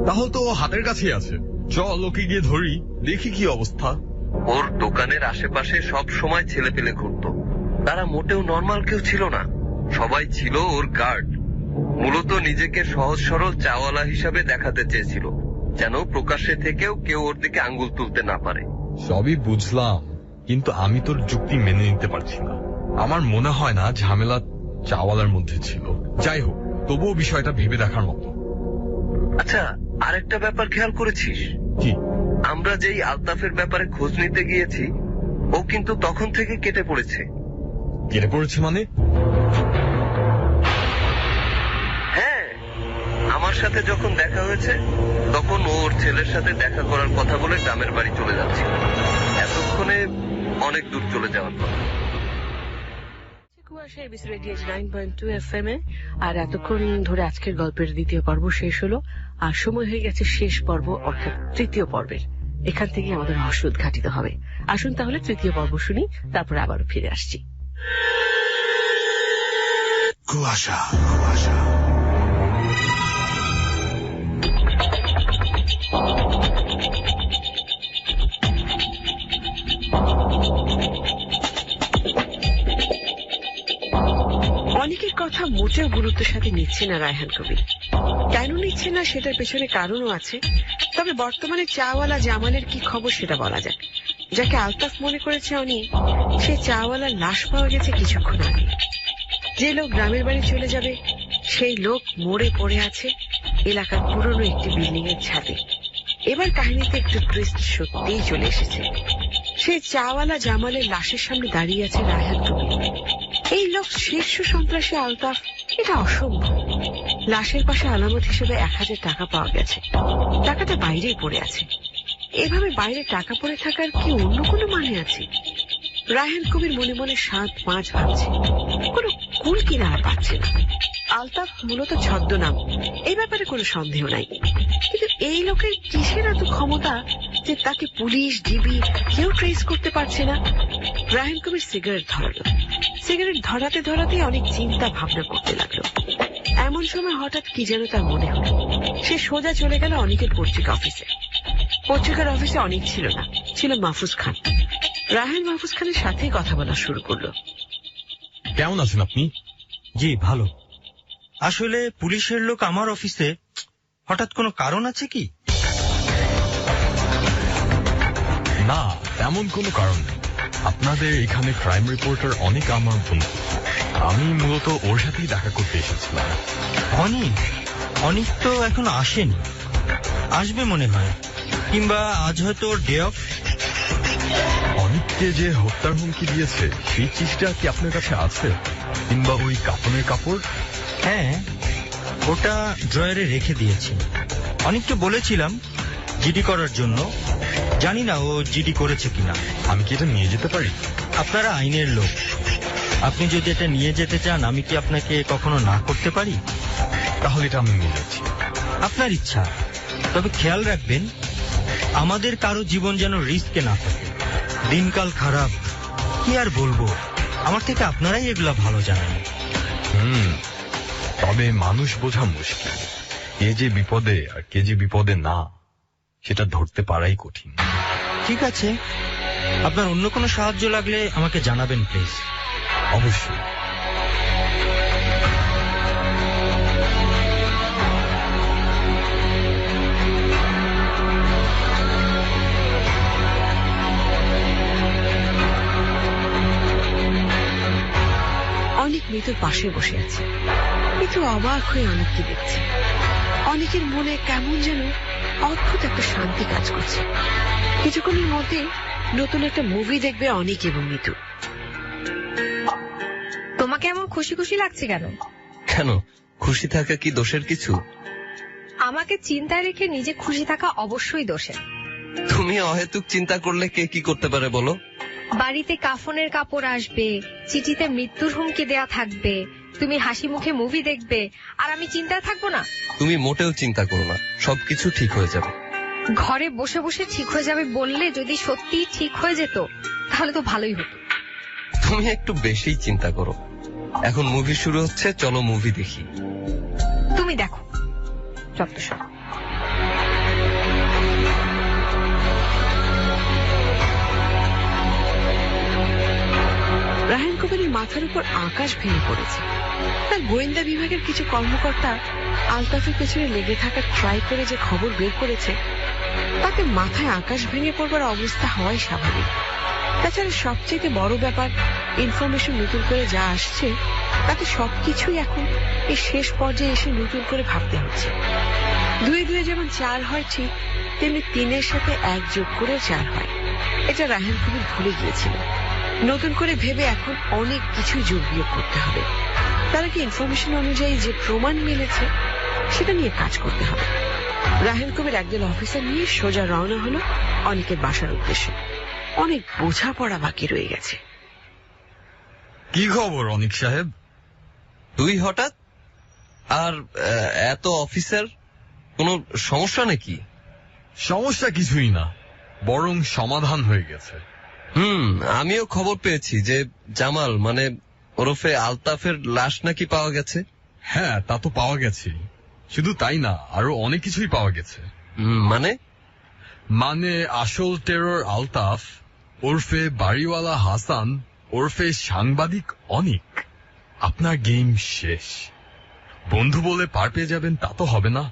তাহলে তো ও হাতের কাছেই আছে, চল ওকে গিয়ে ধরি, দেখি কি অবস্থা। ওর দোকানের আশেপাশে সব সময় ছেলে পেলে ঘুরতো। তারা মোটেও নর্মাল কেউ ছিল না, সবাই ছিল ওর গার্ড। মূলত নিজেকে সহজ সরল চাওয়ালা হিসাবে দেখাতে চেয়েছিল, যেন প্রকাশ্যে থেকেও কেউ ওর দিকে আঙ্গুল তুলতে না পারে। সবই বুঝলাম, কিন্তু আমি তোর যুক্তি মেনে নিতে পারছি না। আমার মনে হয় না ঝামেলা চাওয়ালার মধ্যে ছিল। যাই হোক, তবুও বিষয়টা ভেবে দেখার মতো। আচ্ছা, আরেকটা ব্যাপার খেয়াল করেছিস? কি? আমরা যেই আলতাফের ব্যাপারে খোঁজ নিতে গিয়েছি, ও কিন্তু তখন থেকে কেটে পড়েছে। কেটে পড়েছে মানে? হ্যাঁ, আমার সাথে যখন দেখা হয়েছে তখন ওর ছেলের সাথে দেখা করার কথা বলে গ্রামের বাড়ি চলে যাচ্ছে। এতক্ষণে অনেক দূর চলে যাওয়ার কথা। কুয়াশা এবিসি রেডিও 9.2 FM এ। আর এতক্ষণ ধরে আজকের গল্পের দ্বিতীয় পর্ব শেষ হলো, আর সময় হয়ে গেছে শেষ পর্ব অর্থাৎ তৃতীয় পর্বের। এখান থেকে আমাদের রহস্য উদ্ঘাটিত হবে। আসুন তাহলে তৃতীয় পর্ব শুনি, তারপর আবারও ফিরে আসছি। কুয়াশা কুয়াশা অনেকের কথা মোটেও গুরুত্বের সাথে নিচ্ছে না রায়হান কবির। কেন নিচ্ছে না সেটার পেছনে কারণও আছে। তবে বর্তমানে চাওয়ালা জামালের কি খবর সেটা বলা যাক। যাকে আলতাফ মনে করেছে অনেক, সে চাওয়ালার লাশ পাওয়া গেছে কিছুক্ষণ আগে। যে লোক গ্রামের বাড়ি চলে যাবে সেই লোক মরে পড়ে আছে এলাকার পুরনো একটি বিল্ডিং এর ছাদে। এবার কাহিনীতে একটু টুইস্ট সত্যিই চলে এসেছে। সেই চাওয়ালা জামালের লাশের সামনে দাঁড়িয়ে আছে রায়হান কবির। এই লোক শীর্ষ সন্ত্রাসী আলতাফ, এটা অসম্ভব। লাশের পাশে আলামত হিসেবে 1000 টাকা পাওয়া গেছে। টাকাটা বাইরেই পড়ে আছে। এভাবে বাইরে টাকা পড়ে থাকার কি অন্য কোনো মানে আছে? রায়হান কবির মনে মনে 7-5 ভাবছে, কোনো কুল কিনারা পাচ্ছে না। আলতাফ মূলত ছদ্মনাম, এই ব্যাপারে কোনো সন্দেহ নাই। কিন্তু এই লোকের কিসের এত ক্ষমতা যে তাকে পুলিশ, ডিবি কেউ ট্রেস করতে পারছে না? রায়হান কবির সিগারেট ধরালো। সিগারেট ধরাতে ধরাতে অনেক চিন্তা ভাবনা করতে লাগলো। এমন সময় হঠাৎ কি যেন তার মনে হলো। সে সোজা চলে গেল অনেকের পত্রিকা অফিসে। পত্রিকার অফিসে অনেক ছিল না, ছিল মাহফুজ খান। রায়হান মাহফুজ খানের সাথেই কথা বলা শুরু করলো। কেমন আছেন আপনি? জি ভালো। আসলে পুলিশের লোক আমার অফিসে, হঠাৎ কোনো কারণ আছে কি? না, তেমন কোনো কারণ নেই। আপনাদের এখানে ক্রাইম রিপোর্টার অনেক আমার বন্ধু। আমি মূলত ওর সাথেই দেখা করতে এসেছিলাম। অনেক তো এখনো আসেনি, আসবে মনে হয়, কিংবা আজ হয়তো ওর ডে অফ। অনেককে যে হত্যার হুমকি দিয়েছে সেই চিঠিটা কি আপনার কাছে আছে? কিংবা ওই কাপড়ের কাপড়? হ্যাঁ, ওটা ড্রয়ারে রেখে দিয়েছি। অনেককে বলেছিলাম জিডি করার জন্য, জানি না ও জিডি করেছে কিনা। আমি কি এটা নিয়ে যেতে পারি? আপনারা আইনের লোক, আপনি যদি এটা নিয়ে যেতে চান আমি কি আপনাকে কখনো না করতে পারি? তাহলে এটা আমি নিয়ে যাচ্ছি। আপনার ইচ্ছা, তবে খেয়াল রাখবেন আমাদের কারো জীবন যেন রিস্কে না থাকে। দিনকাল খারাপ, কি আর বলবো, আমার থেকে আপনারাই এগুলা ভালো জানেন। তবে মানুষ বোঝা মুশকিল, কে যে বিপদে আর কে যে বিপদে না, সেটা ধরতে পারাই কঠিন। ঠিক আছে, আপনার অন্য কোনো সাহায্য লাগলে আমাকে জানাবেন প্লিজ। অবশ্যই। অনেক মৃত্যুর পাশে বসে আছে, কিন্তু অবাক হয়ে অনেককে দেখছে। অনেকের মনে কেমন যেন অদ্ভুত একটা শান্তি কাজ করছে। কিছুক্ষণের মধ্যে নতুন একটা মুভি দেখবে অনেক এবং মিতু। তোমাকে এমন খুশি খুশি লাগছে কেন? কেন, খুশি থাকা কি দোষের কিছু? আমাকে চিন্তায় রেখে নিজে খুশি থাকা অবশ্যই দোষের। তুমি অহেতুক চিন্তা করলে কে কি করতে পারে বলো? বাড়িতে কাফনের কাপড় আসবে, চিঠিতে মৃত্যুর হুমকি দেয়া থাকবে, তুমি হাসি মুখে মুভি দেখবে, আর আমি চিন্তায় থাকবো না? তুমি মোটেও চিন্তা করো না, সবকিছু ঠিক হয়ে যাবে। ঘরে বসে বসে ঠিক হয়ে যাবে বললে যদি সত্যি ঠিক হয়ে যেত তাহলে তো ভালোই হতো। তুমি একটু বেশি চিন্তা করো। এখন মুভি শুরু হচ্ছে, চলো মুভি দেখি। তুমি দেখো যত সব। রায়হান কবিরের মাথার উপর আকাশ ভেঙে পড়েছে। তার গোয়েন্দা বিভাগের কিছু কর্মকর্তা আলতাফের পেছনে লেগে থাকার ট্রাই করে যে খবর বের করেছে, তাতে মাথায় আকাশ ভেঙে পড়বার অবস্থা হওয়াই স্বাভাবিক। তাছাড়া সবচেয়ে বড় ব্যাপার, ইনফরমেশন নতুন করে যা আসছে তাতে সবকিছুই এখন এই শেষ পর্যায়ে এসে নতুন করে ভাবতে হচ্ছে। দুয়ে দুয়ে যেমন 4 হয় ঠিক তেমনি 3-এর সাথে 1 যোগ করে 4 হয়। এটা রায়হান কবির ভুলে গিয়েছিল। নতুন করে ভেবে এখন অনেক কিছু যোগ বিয়োগ করতে হবে। তারা কি ইনফরমেশন অনুযায়ী যে প্রমাণ মিলেছে সেটা নিয়ে কাজ করতে হবে। রায়হান কবির একজন অফিসার নিয়ে সোজা রওনা হলো অনেকের বাসার উদ্দেশ্যে। অনেক বোঝাপড়া বাকি রয়ে গেছে। কি খবর অনিক সাহেব? তুই হঠাৎ আর এত অফিসার, কোনো সমস্যা নাকি? সমস্যা কিছুই না, বরং সমাধান হয়ে গেছে। আমিও খবর পেয়েছি যে জামাল মানে ওরফে আলতাফের লাশ নাকি পাওয়া গেছে। হ্যাঁ, তা তো পাওয়া গেছে। শুধু তাই না, আরো অনেক কিছুই পাওয়া গেছে। মানে আসল টেরর আলতাফ ওরফে বাড়িওয়ালা হাসান ওরফে সাংবাদিক অনিক। আপনার গেম শেষ। বন্ধু বলে পার পেয়ে যাবেন তা তো হবে না।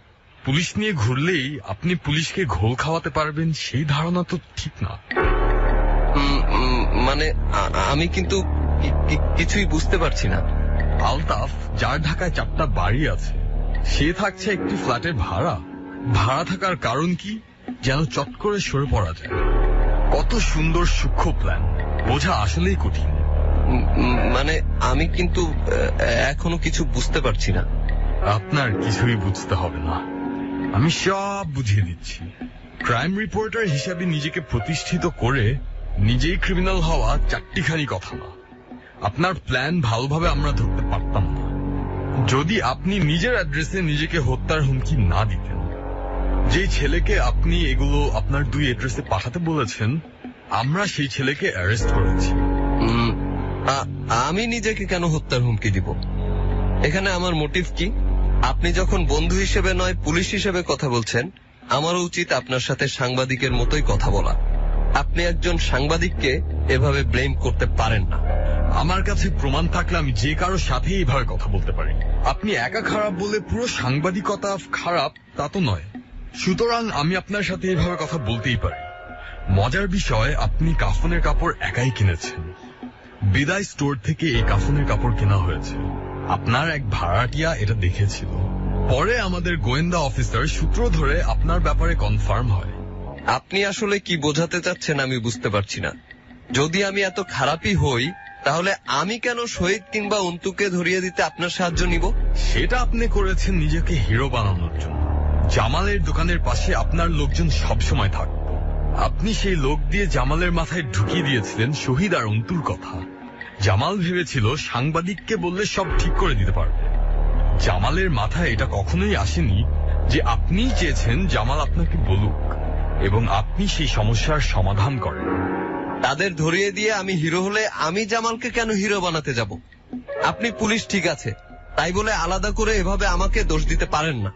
পুলিশ নিয়ে ঘুরলেই আপনি পুলিশকে ঘোল খাওয়াতে পারবেন সেই ধারণা তো ঠিক না। মানে আমি কিন্তু কিছুই বুঝতে পারছি না। আলতাফ, যার ঢাকায় 4টা বাড়ি আছে, সে থাকছে একটি ফ্ল্যাটের ভাড়া। ভাড়া থাকার কারণ কি, যেন চট করে সরে পড়া যায়। কত সুন্দর সূক্ষ্ম প্ল্যান, বোঝা আসলেই কঠিন। মানে আমি কিন্তু এখনো কিছু বুঝতে পারছি না। আপনার কিছুই বুঝতে হবে না, আমি সব বুঝিয়ে দিচ্ছি। ক্রাইম রিপোর্টার হিসাবে নিজেকে প্রতিষ্ঠিত করে নিজেই ক্রিমিনাল হওয়া 4টিখানি কথা না। আপনার প্ল্যান ভালোভাবে আমরা ধরতে পারতাম না যদি আপনি নিজের অ্যাড্রেসে নিজেকে হত্যার হুমকি না দিতেন। যেই ছেলেকে আপনি এগুলো আপনার 2 অ্যাড্রেসে পাঠাতে বলেছেন, আমরা সেই ছেলেকে অ্যারেস্ট করেছি। আমি নিজেকে কেন হত্যার হুমকি দিব? এখানে আমার মোটিভ কি? আপনি যখন বন্ধু হিসেবে নয় পুলিশ হিসেবে কথা বলছেন, আমারও উচিত আপনার সাথে সাংবাদিকের মতোই কথা বলা। আপনি একজন সাংবাদিককে এভাবে ব্লেম করতে পারেন না। আমার কাছে প্রমাণ থাকলে আমি যে কারোর সাথে এইভাবে কথা বলতে পারি। আপনি একা খারাপ বলে পুরো সাংবাদিকতা খারাপ তা তো নয়। সুতরাং আমি আপনার সাথে এইভাবে কথা বলতেই পারি। মজার বিষয়, আপনি কাফনের কাপড় একাই কিনেছেন। বিদায় স্টোর থেকে এই কাফনের কাপড় কেনা হয়েছে। আপনার এক ভাড়াটিয়া এটা দেখেছিল। পরে আমাদের গোয়েন্দা অফিসার সূত্র ধরে আপনার ব্যাপারে কনফার্ম হয়। আপনি আসলে কি বোঝাতে চাচ্ছেন আমি বুঝতে পারছি না। যদি আমি এত খারাপই হই, তাহলে আমি কেন শহীদ কিংবা অন্তুকে ধরিয়ে দিতে আপনার সাহায্য নিব? সেটা আপনি করেছেন নিজেকে হিরো বানানোর জন্য। জামালের দোকানের পাশে আপনার লোকজন সবসময় থাকত। আপনি সেই লোক দিয়ে জামালের মাথায় ঢুকিয়ে দিয়েছিলেন শহীদ আর অন্তুর কথা। জামাল ভেবেছিল সাংবাদিককে বললে সব ঠিক করে দিতে পারবে। জামালের মাথায় এটা কখনোই আসেনি যে আপনিই চেয়েছেন জামাল আপনাকে বলুক এবং আপনি সেই সমস্যার সমাধান করেন। তাদের ধরিয়ে দিয়ে আমি হিরো হলে আমি জামালকে কেন হিরো বানাতে যাব? আপনি পুলিশ ঠিক আছে, তাই বলে আলাদা করে এভাবে আমাকে দোষ দিতে পারেন না।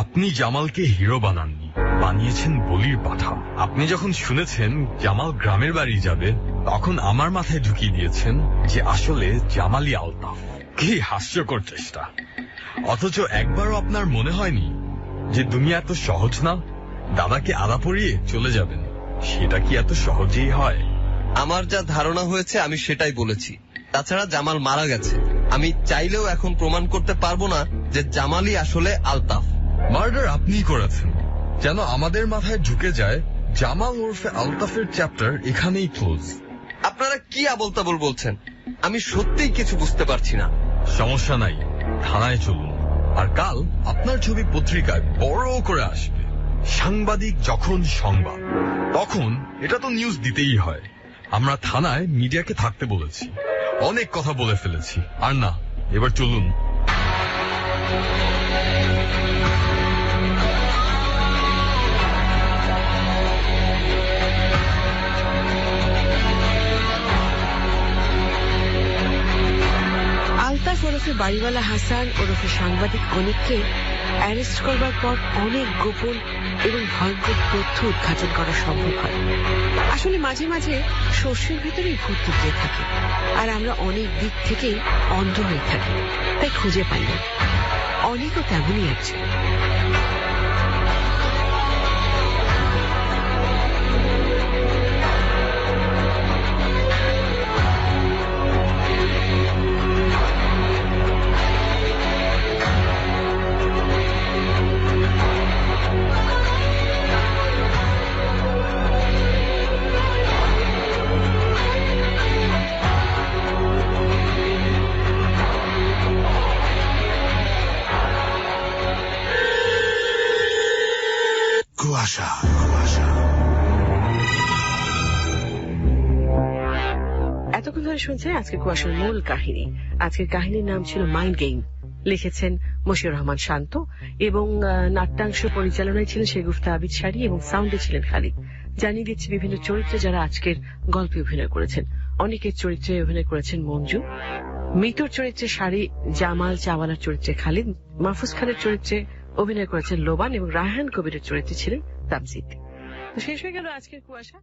আপনি জামালকে হিরো বানাননি, বানিয়েছেন বলির পাঠা। আপনি যখন শুনেছেন জামাল গ্রামের বাড়ি যাবে, তখন আমার মাথায় ঢুকিয়ে দিয়েছেন যে আসলে জামালই আলতাফ। কি হাস্যকর চেষ্টা! অথচ একবারও আপনার মনে হয়নি যে দুনিয়া এত সহজ না? দাদাকে আদা পরিয়ে চলে যাবেন, সেটা কি এত সহজেই হয়? আমার যা ধারণা হয়েছে আমি সেটাই বলেছি। তাছাড়া জামাল মারা গেছে, আমি চাইলেও এখন প্রমাণ করতে পারবো না যে জামালই আসলে আলতাফ। মার্ডার আপনিই করেছেন, যেন আমাদের মাথায় ঢুকে যায় জামাল ওরফে আলতাফের চ্যাপ্টার এখানেই ক্লোজ। আপনারা কি আবল তাবল বলছেন? আমি সত্যিই কিছু বুঝতে পারছি না। সমস্যা নাই, থানায় চলুন, আর কাল আপনার ছবি পত্রিকায় বড় করে আসবে। সাংবাদিক যখন সংবাদ, তখন এটা তো নিউজ দিতেই হয়। আমরা থানায় মিডিয়াকে থাকতে বলেছি, অনেক কথা বলে ফেলেছি। আর না, এবার চলুন। আলতাফ ওরফে বাড়িওয়ালা হাসান ওরফে সাংবাদিক অনেককে অ্যারেস্ট করবার পর অনেক গোপন এবং ভয়ঙ্কর তথ্য উদ্ঘাটন করা সম্ভব হয়। আসলে মাঝে মাঝে শস্যের ভেতরেই ভূত লুকিয়ে থাকে, আর আমরা অনেক দিক থেকেই অন্ধ হয়ে থাকি, তাই খুঁজে পাই না। অনেকও তেমনই আছে। কুয়াশা। এতক্ষণ ধরে শুনছেন আজকে কুয়াশার মূল কাহিনী। আজকের কাহিনীর নাম ছিল মাইন্ড গেম। লিখেছেন মশিউর রহমান শান্ত এবং নাট্যাংশ পরিচালনায় ছিলেন শেগুফতা আবিদ শাড়ি এবং সাউন্ডে ছিলেন খালিদ। জানিয়ে দিচ্ছি বিভিন্ন চরিত্রে যারা আজকের গল্পে অভিনয় করেছেন। অনেকের চরিত্রে অভিনয় করেছেন মঞ্জু, মিতুর চরিত্রে শাড়ি, জামাল চাওয়ালার চরিত্রে খালিদ, মাহফুজ খানের চরিত্রে অভিনয় করেছেন লোবান এবং রায়হান কবিরের চরিত্রে ছিলেন তামজিদ। তো শেষ হয়ে গেল আজকের কুয়াশা।